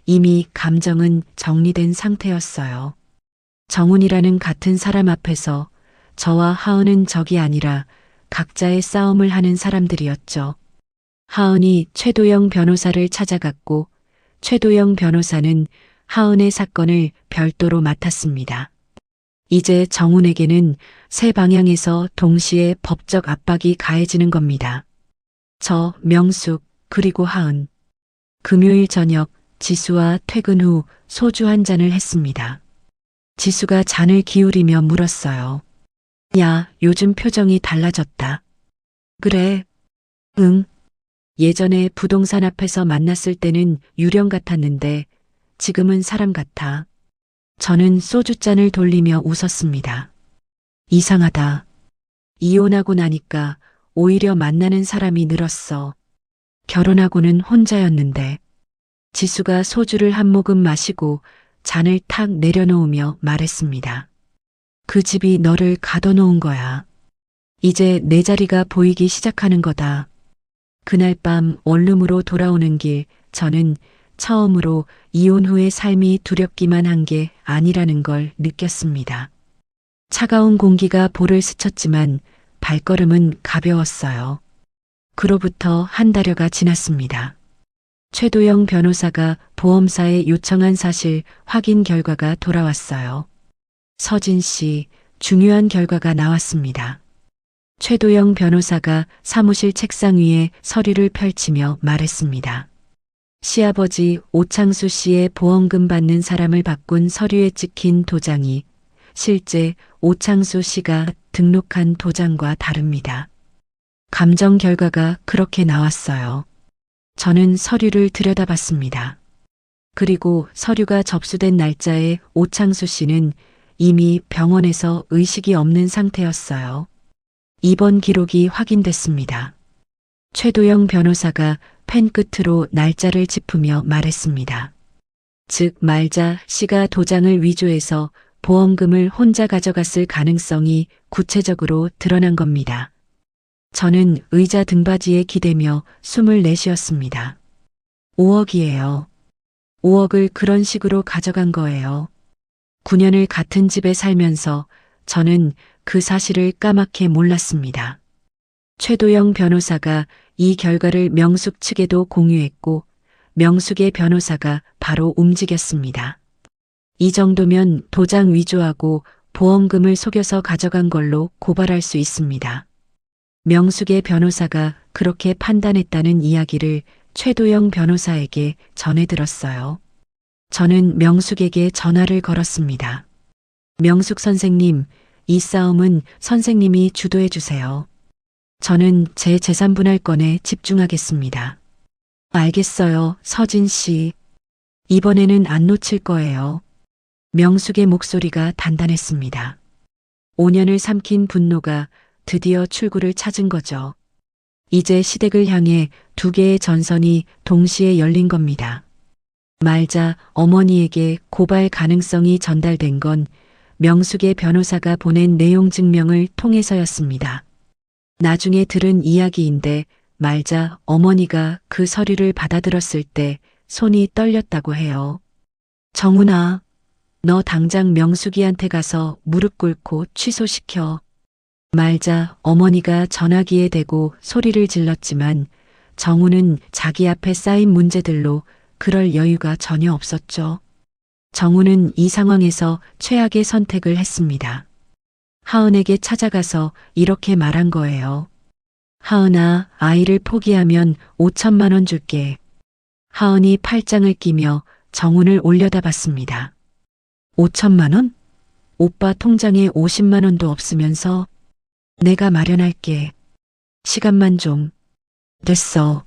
이미 감정은 정리된 상태였어요. 정훈이라는 같은 사람 앞에서 저와 하은은 적이 아니라 각자의 싸움을 하는 사람들이었죠. 하은이 최도영 변호사를 찾아갔고 최도영 변호사는 하은의 사건을 별도로 맡았습니다. 이제 정훈에게는 세 방향에서 동시에 법적 압박이 가해지는 겁니다. 저, 명숙, 그리고 하은. 금요일 저녁 지수와 퇴근 후 소주 한 잔을 했습니다. 지수가 잔을 기울이며 물었어요. 야, 요즘 표정이 달라졌다. 그래? 응. 예전에 부동산 앞에서 만났을 때는 유령 같았는데 지금은 사람 같아. 저는 소주잔을 돌리며 웃었습니다. 이상하다. 이혼하고 나니까 오히려 만나는 사람이 늘었어. 결혼하고는 혼자였는데. 지수가 소주를 한 모금 마시고 잔을 탁 내려놓으며 말했습니다. 그 집이 너를 가둬놓은 거야. 이제 내 자리가 보이기 시작하는 거다. 그날 밤 원룸으로 돌아오는 길 저는 처음으로 이혼 후의 삶이 두렵기만 한 게 아니라는 걸 느꼈습니다. 차가운 공기가 볼을 스쳤지만 발걸음은 가벼웠어요. 그로부터 한 달여가 지났습니다. 최도영 변호사가 보험사에 요청한 사실 확인 결과가 돌아왔어요. 서진 씨, 중요한 결과가 나왔습니다. 최도영 변호사가 사무실 책상 위에 서류를 펼치며 말했습니다. 시아버지 오창수 씨의 보험금 받는 사람을 바꾼 서류에 찍힌 도장이 실제 오창수 씨가 등록한 도장과 다릅니다. 감정 결과가 그렇게 나왔어요. 저는 서류를 들여다봤습니다. 그리고 서류가 접수된 날짜에 오창수 씨는 이미 병원에서 의식이 없는 상태였어요. 입원 기록이 확인됐습니다. 최도영 변호사가 펜 끝으로 날짜를 짚으며 말했습니다. 즉 말자 씨가 도장을 위조해서 보험금을 혼자 가져갔을 가능성이 구체적으로 드러난 겁니다. 저는 의자 등받이에 기대며 숨을 내쉬었습니다. 5억이에요. 5억을 그런 식으로 가져간 거예요. 9년을 같은 집에 살면서 저는 그 사실을 까맣게 몰랐습니다. 최도영 변호사가 이 결과를 명숙 측에도 공유했고 명숙의 변호사가 바로 움직였습니다. 이 정도면 도장 위조하고 보험금을 속여서 가져간 걸로 고발할 수 있습니다. 명숙의 변호사가 그렇게 판단했다는 이야기를 최도영 변호사에게 전해 들었어요. 저는 명숙에게 전화를 걸었습니다. 명숙 선생님, 이 싸움은 선생님이 주도해 주세요. 저는 제 재산 분할권에 집중하겠습니다. 알겠어요, 서진 씨. 이번에는 안 놓칠 거예요. 명숙의 목소리가 단단했습니다. 5년을 삼킨 분노가 드디어 출구를 찾은 거죠. 이제 시댁을 향해 두 개의 전선이 동시에 열린 겁니다. 말자 어머니에게 고발 가능성이 전달된 건 명숙의 변호사가 보낸 내용 증명을 통해서였습니다. 나중에 들은 이야기인데 말자 어머니가 그 서류를 받아들었을 때 손이 떨렸다고 해요. 정훈아, 너 당장 명숙이한테 가서 무릎 꿇고 취소시켜. 말자 어머니가 전화기에 대고 소리를 질렀지만 정훈은 자기 앞에 쌓인 문제들로 그럴 여유가 전혀 없었죠. 정훈은 이 상황에서 최악의 선택을 했습니다. 하은에게 찾아가서 이렇게 말한 거예요. 하은아, 아이를 포기하면 5천만 원 줄게. 하은이 팔짱을 끼며 정훈을 올려다봤습니다. 5천만 원? 오빠 통장에 50만 원도 없으면서 내가 마련할게. 시간만 좀. 됐어.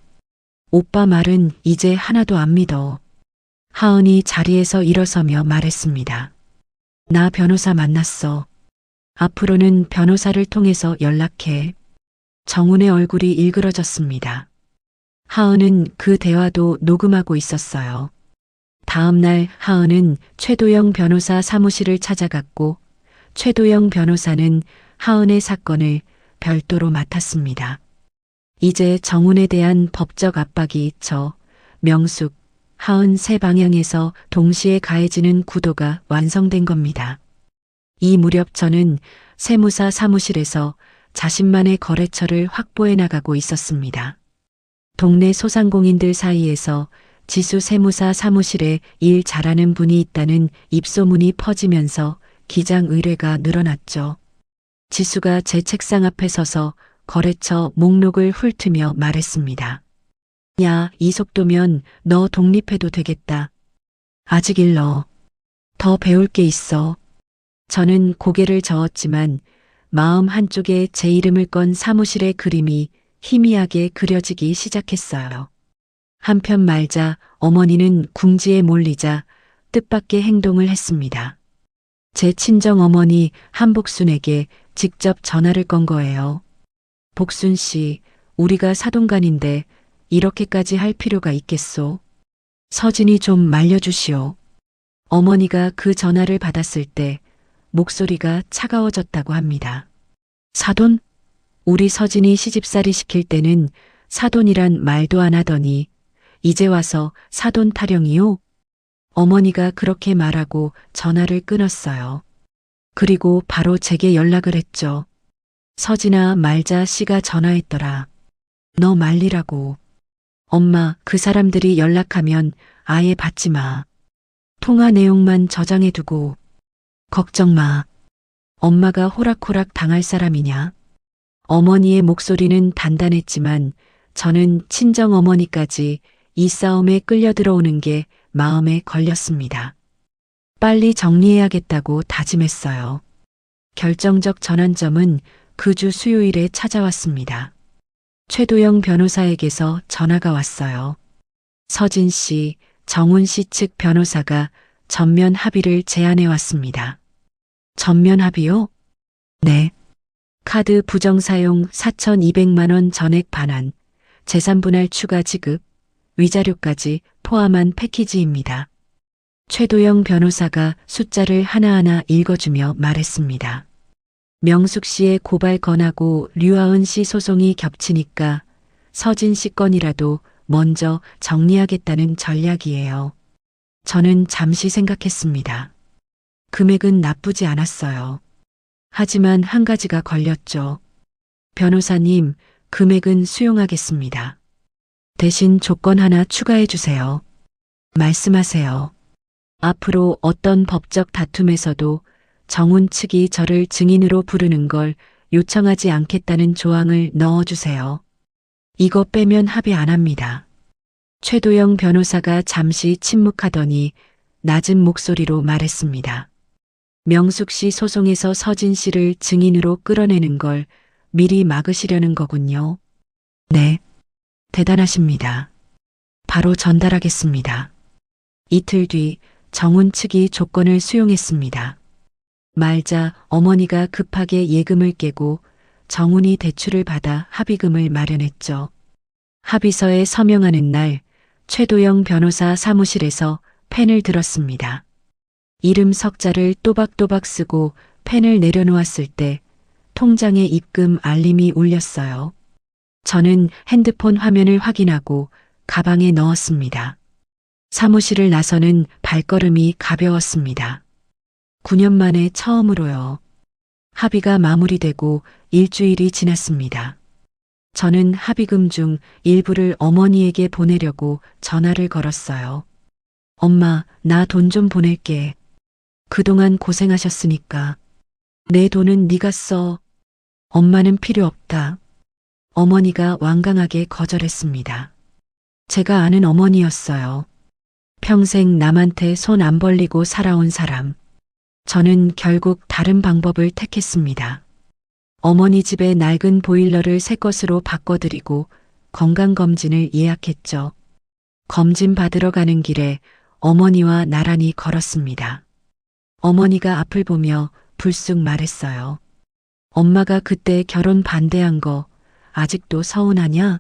오빠 말은 이제 하나도 안 믿어. 하은이 자리에서 일어서며 말했습니다. 나 변호사 만났어. 앞으로는 변호사를 통해서 연락해. 정훈의 얼굴이 일그러졌습니다. 하은은 그 대화도 녹음하고 있었어요. 다음 날 하은은 최도영 변호사 사무실을 찾아갔고 최도영 변호사는 하은의 사건을 별도로 맡았습니다. 이제 정훈에 대한 법적 압박이 잊혀 명숙, 하은 세 방향에서 동시에 가해지는 구도가 완성된 겁니다. 이 무렵 저는 세무사 사무실에서 자신만의 거래처를 확보해 나가고 있었습니다. 동네 소상공인들 사이에서 지수 세무사 사무실에 일 잘하는 분이 있다는 입소문이 퍼지면서 기장 의뢰가 늘어났죠. 지수가 제 책상 앞에 서서 거래처 목록을 훑으며 말했습니다. 야, 이 속도면 너 독립해도 되겠다. 아직 일러. 더 배울 게 있어. 저는 고개를 저었지만 마음 한쪽에 제 이름을 건 사무실의 그림이 희미하게 그려지기 시작했어요. 한편 말자 어머니는 궁지에 몰리자 뜻밖의 행동을 했습니다. 제 친정 어머니 한복순에게 직접 전화를 건 거예요. 복순 씨, 우리가 사돈간인데 이렇게까지 할 필요가 있겠소? 서진이 좀 말려주시오. 어머니가 그 전화를 받았을 때 목소리가 차가워졌다고 합니다. 사돈? 우리 서진이 시집살이 시킬 때는 사돈이란 말도 안 하더니 이제 와서 사돈 타령이요? 어머니가 그렇게 말하고 전화를 끊었어요. 그리고 바로 제게 연락을 했죠. 서진아, 말자, 씨가 전화했더라. 너 말리라고. 엄마, 그 사람들이 연락하면 아예 받지 마. 통화 내용만 저장해두고. 걱정 마. 엄마가 호락호락 당할 사람이냐? 어머니의 목소리는 단단했지만 저는 친정 어머니까지 이 싸움에 끌려 들어오는 게 마음에 걸렸습니다. 빨리 정리해야겠다고 다짐했어요. 결정적 전환점은 그 주 수요일에 찾아왔습니다. 최도영 변호사에게서 전화가 왔어요. 서진 씨, 정훈 씨 측 변호사가 전면 합의를 제안해 왔습니다. 전면 합의요? 네. 카드 부정 사용 4,200만 원 전액 반환, 재산 분할 추가 지급, 위자료까지 포함한 패키지입니다. 최도영 변호사가 숫자를 하나하나 읽어주며 말했습니다. 명숙 씨의 고발 건하고 류하은 씨 소송이 겹치니까 서진 씨 건이라도 먼저 정리하겠다는 전략이에요. 저는 잠시 생각했습니다. 금액은 나쁘지 않았어요. 하지만 한 가지가 걸렸죠. 변호사님, 금액은 수용하겠습니다. 대신 조건 하나 추가해 주세요. 말씀하세요. 앞으로 어떤 법적 다툼에서도 정훈 측이 저를 증인으로 부르는 걸 요청하지 않겠다는 조항을 넣어주세요. 이거 빼면 합의 안 합니다. 최도영 변호사가 잠시 침묵하더니 낮은 목소리로 말했습니다. 명숙 씨 소송에서 서진 씨를 증인으로 끌어내는 걸 미리 막으시려는 거군요. 네. 대단하십니다. 바로 전달하겠습니다. 이틀 뒤 정훈 측이 조건을 수용했습니다. 말자 어머니가 급하게 예금을 깨고 정훈이 대출을 받아 합의금을 마련했죠. 합의서에 서명하는 날 최도영 변호사 사무실에서 펜을 들었습니다. 이름 석자를 또박또박 쓰고 펜을 내려놓았을 때 통장에 입금 알림이 울렸어요. 저는 핸드폰 화면을 확인하고 가방에 넣었습니다. 사무실을 나서는 발걸음이 가벼웠습니다. 9년 만에 처음으로요. 합의가 마무리되고 일주일이 지났습니다. 저는 합의금 중 일부를 어머니에게 보내려고 전화를 걸었어요. 엄마, 나 돈 좀 보낼게. 그동안 고생하셨으니까. 내 돈은 네가 써. 엄마는 필요 없다. 어머니가 완강하게 거절했습니다. 제가 아는 어머니였어요. 평생 남한테 손 안 벌리고 살아온 사람. 저는 결국 다른 방법을 택했습니다. 어머니 집에 낡은 보일러를 새 것으로 바꿔드리고 건강검진을 예약했죠. 검진 받으러 가는 길에 어머니와 나란히 걸었습니다. 어머니가 앞을 보며 불쑥 말했어요. 엄마가 그때 결혼 반대한 거 아직도 서운하냐?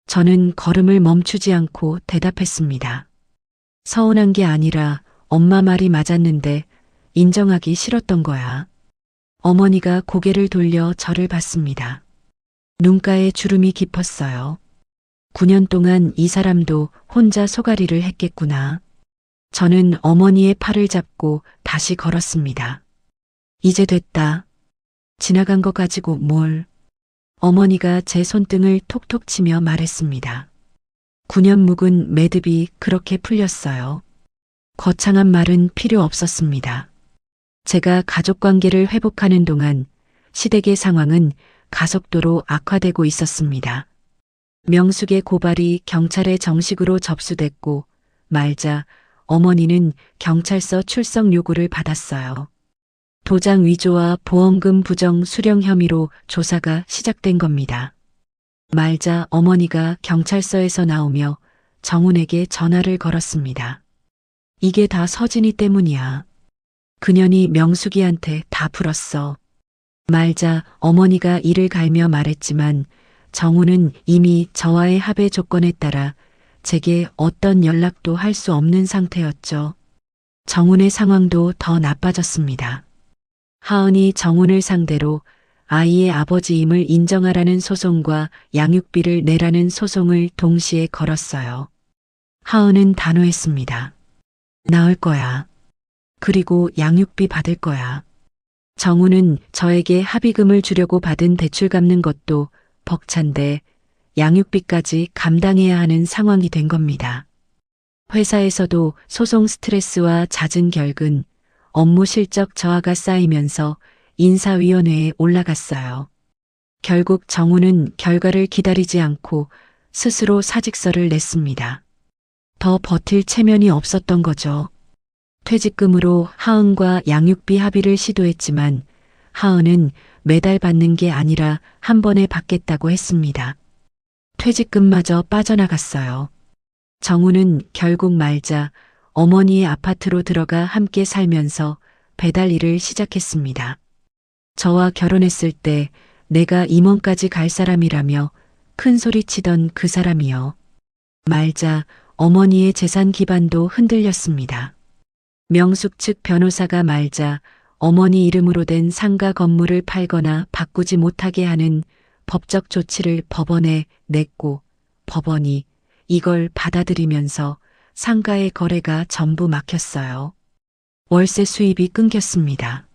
저는 걸음을 멈추지 않고 대답했습니다. 서운한 게 아니라 엄마 말이 맞았는데 인정하기 싫었던 거야. 어머니가 고개를 돌려 저를 봤습니다. 눈가에 주름이 깊었어요. 9년 동안 이 사람도 혼자 소가리를 했겠구나. 저는 어머니의 팔을 잡고 다시 걸었습니다. 이제 됐다. 지나간 거 가지고 뭘. 어머니가 제 손등을 톡톡 치며 말했습니다. 9년 묵은 매듭이 그렇게 풀렸어요. 거창한 말은 필요 없었습니다. 제가 가족관계를 회복하는 동안 시댁의 상황은 가속도로 악화되고 있었습니다. 명숙의 고발이 경찰에 정식으로 접수됐고 말자 어머니는 경찰서 출석 요구를 받았어요. 도장 위조와 보험금 부정 수령 혐의로 조사가 시작된 겁니다. 말자 어머니가 경찰서에서 나오며 정훈에게 전화를 걸었습니다. 이게 다 서진이 때문이야. 그년이 명숙이한테 다 풀었어. 말자 어머니가 이를 갈며 말했지만 정훈은 이미 저와의 합의 조건에 따라 제게 어떤 연락도 할 수 없는 상태였죠. 정훈의 상황도 더 나빠졌습니다. 하은이 정훈을 상대로 아이의 아버지임을 인정하라는 소송과 양육비를 내라는 소송을 동시에 걸었어요. 하은은 단호했습니다. 나을 거야. 그리고 양육비 받을 거야. 정훈은 저에게 합의금을 주려고 받은 대출 갚는 것도 벅찬데 양육비까지 감당해야 하는 상황이 된 겁니다. 회사에서도 소송 스트레스와 잦은 결근, 업무 실적 저하가 쌓이면서 인사위원회에 올라갔어요. 결국 정훈은 결과를 기다리지 않고 스스로 사직서를 냈습니다. 더 버틸 체면이 없었던 거죠. 퇴직금으로 하은과 양육비 합의를 시도했지만 하은은 매달 받는 게 아니라 한 번에 받겠다고 했습니다. 퇴직금마저 빠져나갔어요. 정훈은 결국 말자 어머니의 아파트로 들어가 함께 살면서 배달 일을 시작했습니다. 저와 결혼했을 때 내가 임원까지 갈 사람이라며 큰 소리 치던 그 사람이요. 말자 어머니의 재산 기반도 흔들렸습니다. 명숙 측 변호사가 말자 어머니 이름으로 된 상가 건물을 팔거나 바꾸지 못하게 하는 법적 조치를 법원에 냈고 법원이 이걸 받아들이면서 상가의 거래가 전부 막혔어요. 월세 수입이 끊겼습니다.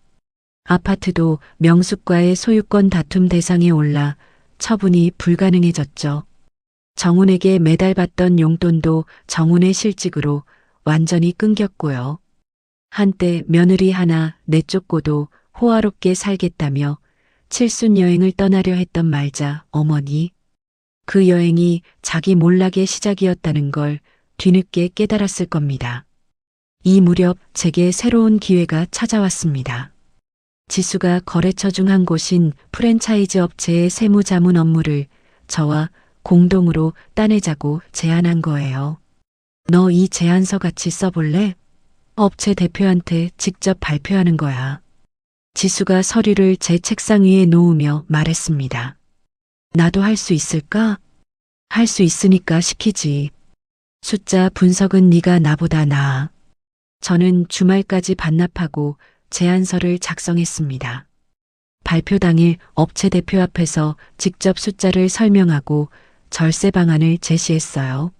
아파트도 명숙과의 소유권 다툼 대상에 올라 처분이 불가능해졌죠. 정훈에게 매달 받던 용돈도 정훈의 실직으로 완전히 끊겼고요. 한때 며느리 하나 내쫓고도 호화롭게 살겠다며 칠순 여행을 떠나려 했던 말자 어머니. 그 여행이 자기 몰락의 시작이었다는 걸 뒤늦게 깨달았을 겁니다. 이 무렵 제게 새로운 기회가 찾아왔습니다. 지수가 거래처 중 한 곳인 프랜차이즈 업체의 세무자문 업무를 저와 공동으로 따내자고 제안한 거예요. 너 이 제안서 같이 써볼래? 업체 대표한테 직접 발표하는 거야. 지수가 서류를 제 책상 위에 놓으며 말했습니다. 나도 할 수 있을까? 할 수 있으니까 시키지. 숫자 분석은 네가 나보다 나아. 저는 주말까지 반납하고 제안서를 작성했습니다. 발표 당일 업체 대표 앞에서 직접 숫자를 설명하고 절세 방안을 제시했어요.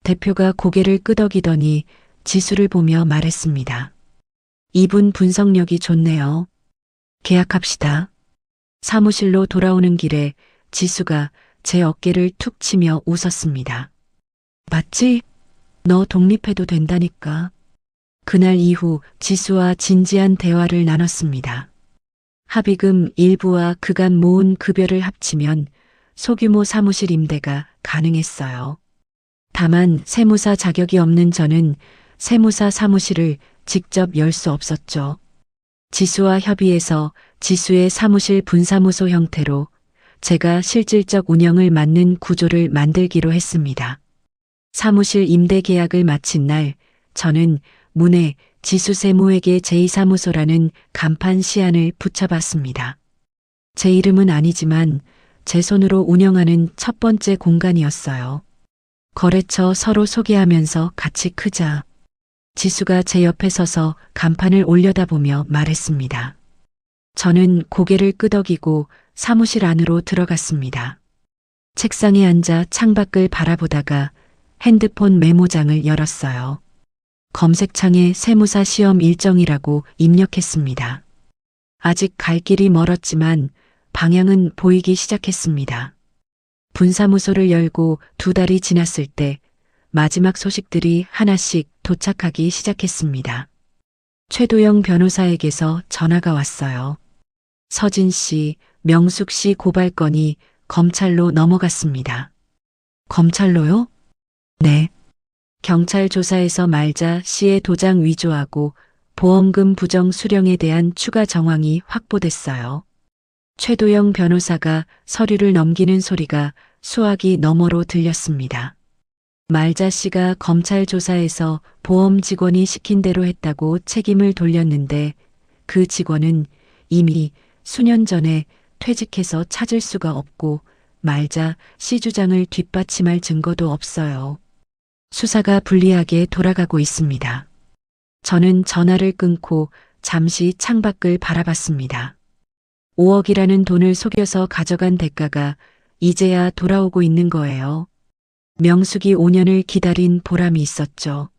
대표가 고개를 끄덕이더니 지수를 보며 말했습니다. 이분 분석력이 좋네요. 계약합시다. 사무실로 돌아오는 길에 지수가 제 어깨를 툭 치며 웃었습니다. 맞지? 너 독립해도 된다니까. 그날 이후 지수와 진지한 대화를 나눴습니다. 합의금 일부와 그간 모은 급여를 합치면 소규모 사무실 임대가 가능했어요. 다만 세무사 자격이 없는 저는 세무사 사무실을 직접 열 수 없었죠. 지수와 협의해서 지수의 사무실 분사무소 형태로 제가 실질적 운영을 맡는 구조를 만들기로 했습니다. 사무실 임대 계약을 마친 날 저는 문에 지수 세무회계 제2사무소라는 간판 시안을 붙여봤습니다. 제 이름은 아니지만 제 손으로 운영하는 첫 번째 공간이었어요. 거래처 서로 소개하면서 같이 크자. 지수가 제 옆에 서서 간판을 올려다보며 말했습니다. 저는 고개를 끄덕이고 사무실 안으로 들어갔습니다. 책상에 앉아 창밖을 바라보다가 핸드폰 메모장을 열었어요. 검색창에 세무사 시험 일정이라고 입력했습니다. 아직 갈 길이 멀었지만 방향은 보이기 시작했습니다. 분사무소를 열고 2달이 지났을 때 마지막 소식들이 하나씩 도착하기 시작했습니다. 최도영 변호사에게서 전화가 왔어요. 서진 씨, 명숙 씨 고발건이 검찰로 넘어갔습니다. 검찰로요? 네. 경찰 조사에서 말자 씨의 도장 위조하고 보험금 부정 수령에 대한 추가 정황이 확보됐어요. 최도영 변호사가 서류를 넘기는 소리가 수화기 너머로 들렸습니다. 말자 씨가 검찰 조사에서 보험 직원이 시킨 대로 했다고 책임을 돌렸는데 그 직원은 이미 수년 전에 퇴직해서 찾을 수가 없고 말자 씨 주장을 뒷받침할 증거도 없어요. 수사가 불리하게 돌아가고 있습니다. 저는 전화를 끊고 잠시 창밖을 바라봤습니다. 5억이라는 돈을 속여서 가져간 대가가 이제야 돌아오고 있는 거예요. 명숙이 5년을 기다린 보람이 있었죠.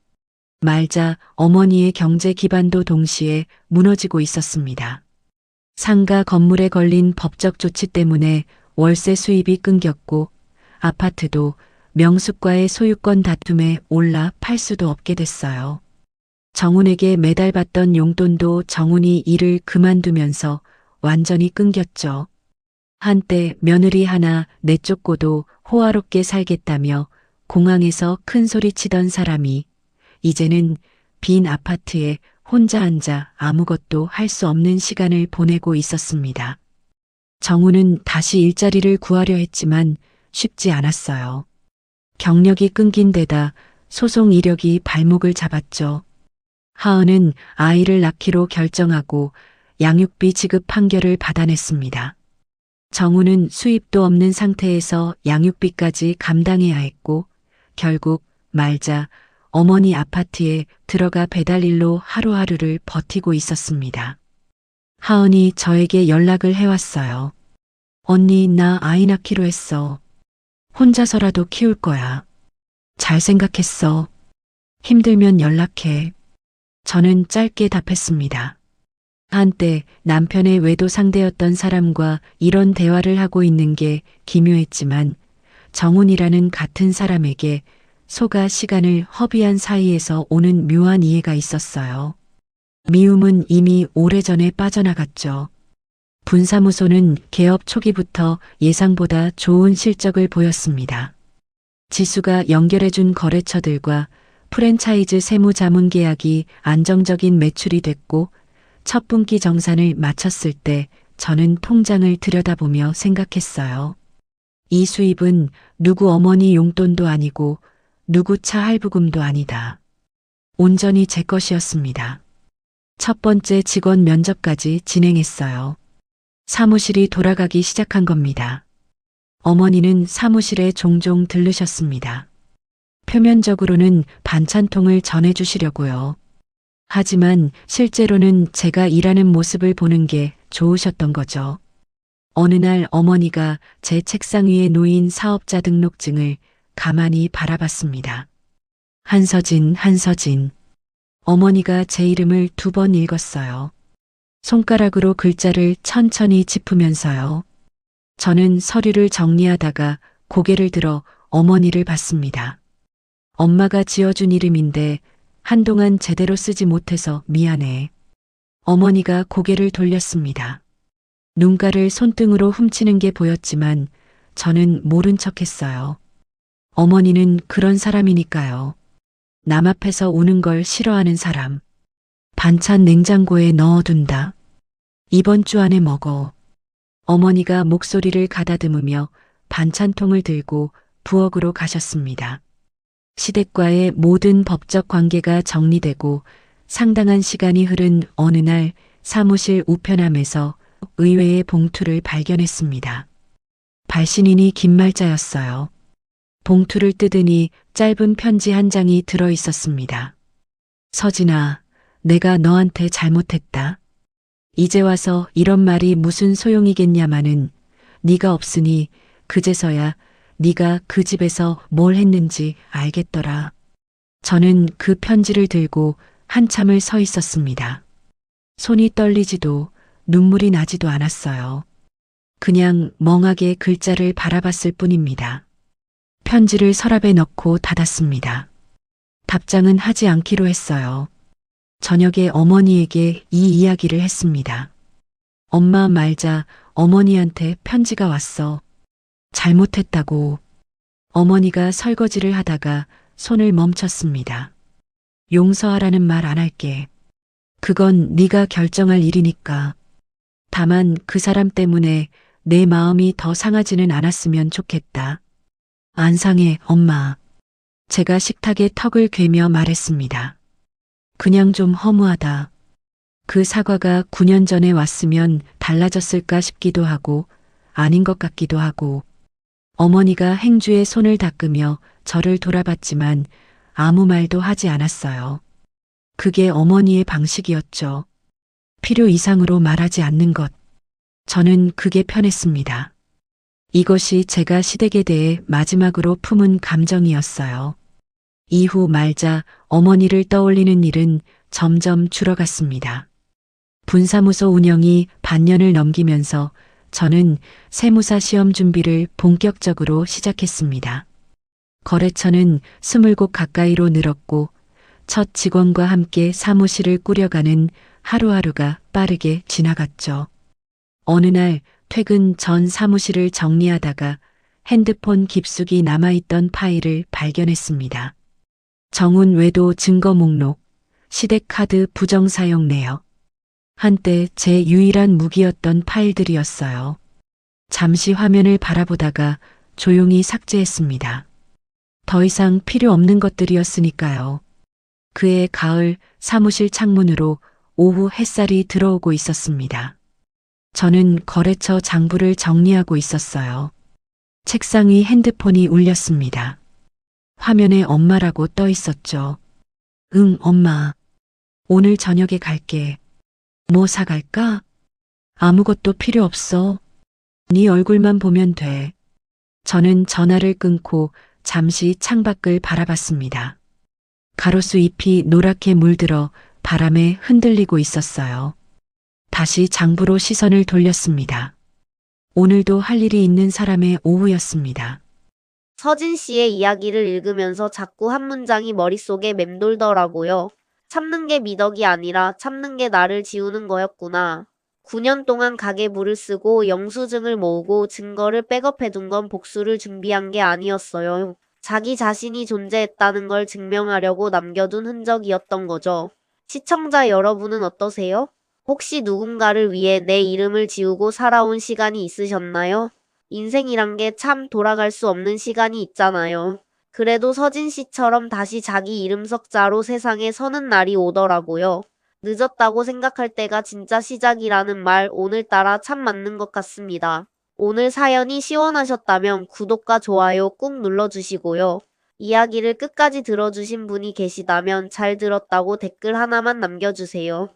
말자 어머니의 경제 기반도 동시에 무너지고 있었습니다. 상가 건물에 걸린 법적 조치 때문에 월세 수입이 끊겼고 아파트도 명숙과의 소유권 다툼에 올라 팔 수도 없게 됐어요. 정훈에게 매달 받던 용돈도 정훈이 일을 그만두면서 완전히 끊겼죠. 한때 며느리 하나 내쫓고도 호화롭게 살겠다며 공항에서 큰 소리 치던 사람이 이제는 빈 아파트에 혼자 앉아 아무것도 할 수 없는 시간을 보내고 있었습니다. 정우는 다시 일자리를 구하려 했지만 쉽지 않았어요. 경력이 끊긴 데다 소송 이력이 발목을 잡았죠. 하은은 아이를 낳기로 결정하고 양육비 지급 판결을 받아냈습니다. 정우는 수입도 없는 상태에서 양육비까지 감당해야 했고 결국 말자 어머니 아파트에 들어가 배달일로 하루하루를 버티고 있었습니다. 하은이 저에게 연락을 해왔어요. 언니, 나 아이 낳기로 했어. 혼자서라도 키울 거야. 잘 생각했어. 힘들면 연락해. 저는 짧게 답했습니다. 한때 남편의 외도 상대였던 사람과 이런 대화를 하고 있는 게 기묘했지만 정훈이라는 같은 사람에게 소가 시간을 허비한 사이에서 오는 묘한 이해가 있었어요. 미움은 이미 오래전에 빠져나갔죠. 분사무소는 개업 초기부터 예상보다 좋은 실적을 보였습니다. 지수가 연결해준 거래처들과 프랜차이즈 세무자문 계약이 안정적인 매출이 됐고 첫 분기 정산을 마쳤을 때 저는 통장을 들여다보며 생각했어요. 이 수입은 누구 어머니 용돈도 아니고 누구 차 할부금도 아니다. 온전히 제 것이었습니다. 첫 번째 직원 면접까지 진행했어요. 사무실이 돌아가기 시작한 겁니다. 어머니는 사무실에 종종 들르셨습니다. 표면적으로는 반찬통을 전해주시려고요. 하지만 실제로는 제가 일하는 모습을 보는 게 좋으셨던 거죠. 어느 날 어머니가 제 책상 위에 놓인 사업자 등록증을 가만히 바라봤습니다. 한서진, 한서진. 어머니가 제 이름을 2번 읽었어요. 손가락으로 글자를 천천히 짚으면서요. 저는 서류를 정리하다가 고개를 들어 어머니를 봤습니다. 엄마가 지어준 이름인데 한동안 제대로 쓰지 못해서 미안해. 어머니가 고개를 돌렸습니다. 눈가를 손등으로 훔치는 게 보였지만 저는 모른 척했어요. 어머니는 그런 사람이니까요. 남 앞에서 우는 걸 싫어하는 사람. 반찬 냉장고에 넣어둔다. 이번 주 안에 먹어. 어머니가 목소리를 가다듬으며 반찬통을 들고 부엌으로 가셨습니다. 시댁과의 모든 법적 관계가 정리되고 상당한 시간이 흐른 어느 날 사무실 우편함에서 의외의 봉투를 발견했습니다. 발신인이 김말자였어요. 봉투를 뜯으니 짧은 편지 한 장이 들어 있었습니다. 서진아, 내가 너한테 잘못했다. 이제 와서 이런 말이 무슨 소용이겠냐마는 네가 없으니 그제서야 네가 그 집에서 뭘 했는지 알겠더라. 저는 그 편지를 들고 한참을 서 있었습니다. 손이 떨리지도 눈물이 나지도 않았어요. 그냥 멍하게 글자를 바라봤을 뿐입니다. 편지를 서랍에 넣고 닫았습니다. 답장은 하지 않기로 했어요. 저녁에 어머니에게 이 이야기를 했습니다. 엄마 말자 어머니한테 편지가 왔어. 잘못했다고. 어머니가 설거지를 하다가 손을 멈췄습니다. 용서하라는 말 안 할게. 그건 네가 결정할 일이니까. 다만 그 사람 때문에 내 마음이 더 상하지는 않았으면 좋겠다. 안 상해, 엄마. 제가 식탁에 턱을 괴며 말했습니다. 그냥 좀 허무하다. 그 사과가 9년 전에 왔으면 달라졌을까 싶기도 하고 아닌 것 같기도 하고. 어머니가 행주에 손을 닦으며 저를 돌아봤지만 아무 말도 하지 않았어요. 그게 어머니의 방식이었죠. 필요 이상으로 말하지 않는 것. 저는 그게 편했습니다. 이것이 제가 시댁에 대해 마지막으로 품은 감정이었어요. 이후 말자 어머니를 떠올리는 일은 점점 줄어갔습니다. 분사무소 운영이 반년을 넘기면서 저는 세무사 시험 준비를 본격적으로 시작했습니다. 거래처는 20곳 가까이로 늘었고 첫 직원과 함께 사무실을 꾸려가는 하루하루가 빠르게 지나갔죠. 어느 날 퇴근 전 사무실을 정리하다가 핸드폰 깊숙이 남아있던 파일을 발견했습니다. 정훈 외도 증거 목록, 시댁 카드 부정 사용 내역. 한때 제 유일한 무기였던 파일들이었어요. 잠시 화면을 바라보다가 조용히 삭제했습니다. 더 이상 필요 없는 것들이었으니까요. 그해 가을 사무실 창문으로 오후 햇살이 들어오고 있었습니다. 저는 거래처 장부를 정리하고 있었어요. 책상 위 핸드폰이 울렸습니다. 화면에 엄마라고 떠 있었죠. 응, 엄마. 오늘 저녁에 갈게. 뭐 사갈까? 아무것도 필요 없어. 네 얼굴만 보면 돼. 저는 전화를 끊고 잠시 창밖을 바라봤습니다. 가로수 잎이 노랗게 물들어 바람에 흔들리고 있었어요. 다시 장부로 시선을 돌렸습니다. 오늘도 할 일이 있는 사람의 오후였습니다. 서진 씨의 이야기를 읽으면서 자꾸 한 문장이 머릿속에 맴돌더라고요. 참는 게 미덕이 아니라 참는 게 나를 지우는 거였구나. 9년 동안 가계부를 쓰고 영수증을 모으고 증거를 백업해둔 건 복수를 준비한 게 아니었어요. 자기 자신이 존재했다는 걸 증명하려고 남겨둔 흔적이었던 거죠. 시청자 여러분은 어떠세요? 혹시 누군가를 위해 내 이름을 지우고 살아온 시간이 있으셨나요? 인생이란 게 참 돌아갈 수 없는 시간이 있잖아요. 그래도 서진 씨처럼 다시 자기 이름 석자로 세상에 서는 날이 오더라고요. 늦었다고 생각할 때가 진짜 시작이라는 말 오늘따라 참 맞는 것 같습니다. 오늘 사연이 시원하셨다면 구독과 좋아요 꾹 눌러주시고요. 이야기를 끝까지 들어주신 분이 계시다면 잘 들었다고 댓글 하나만 남겨주세요.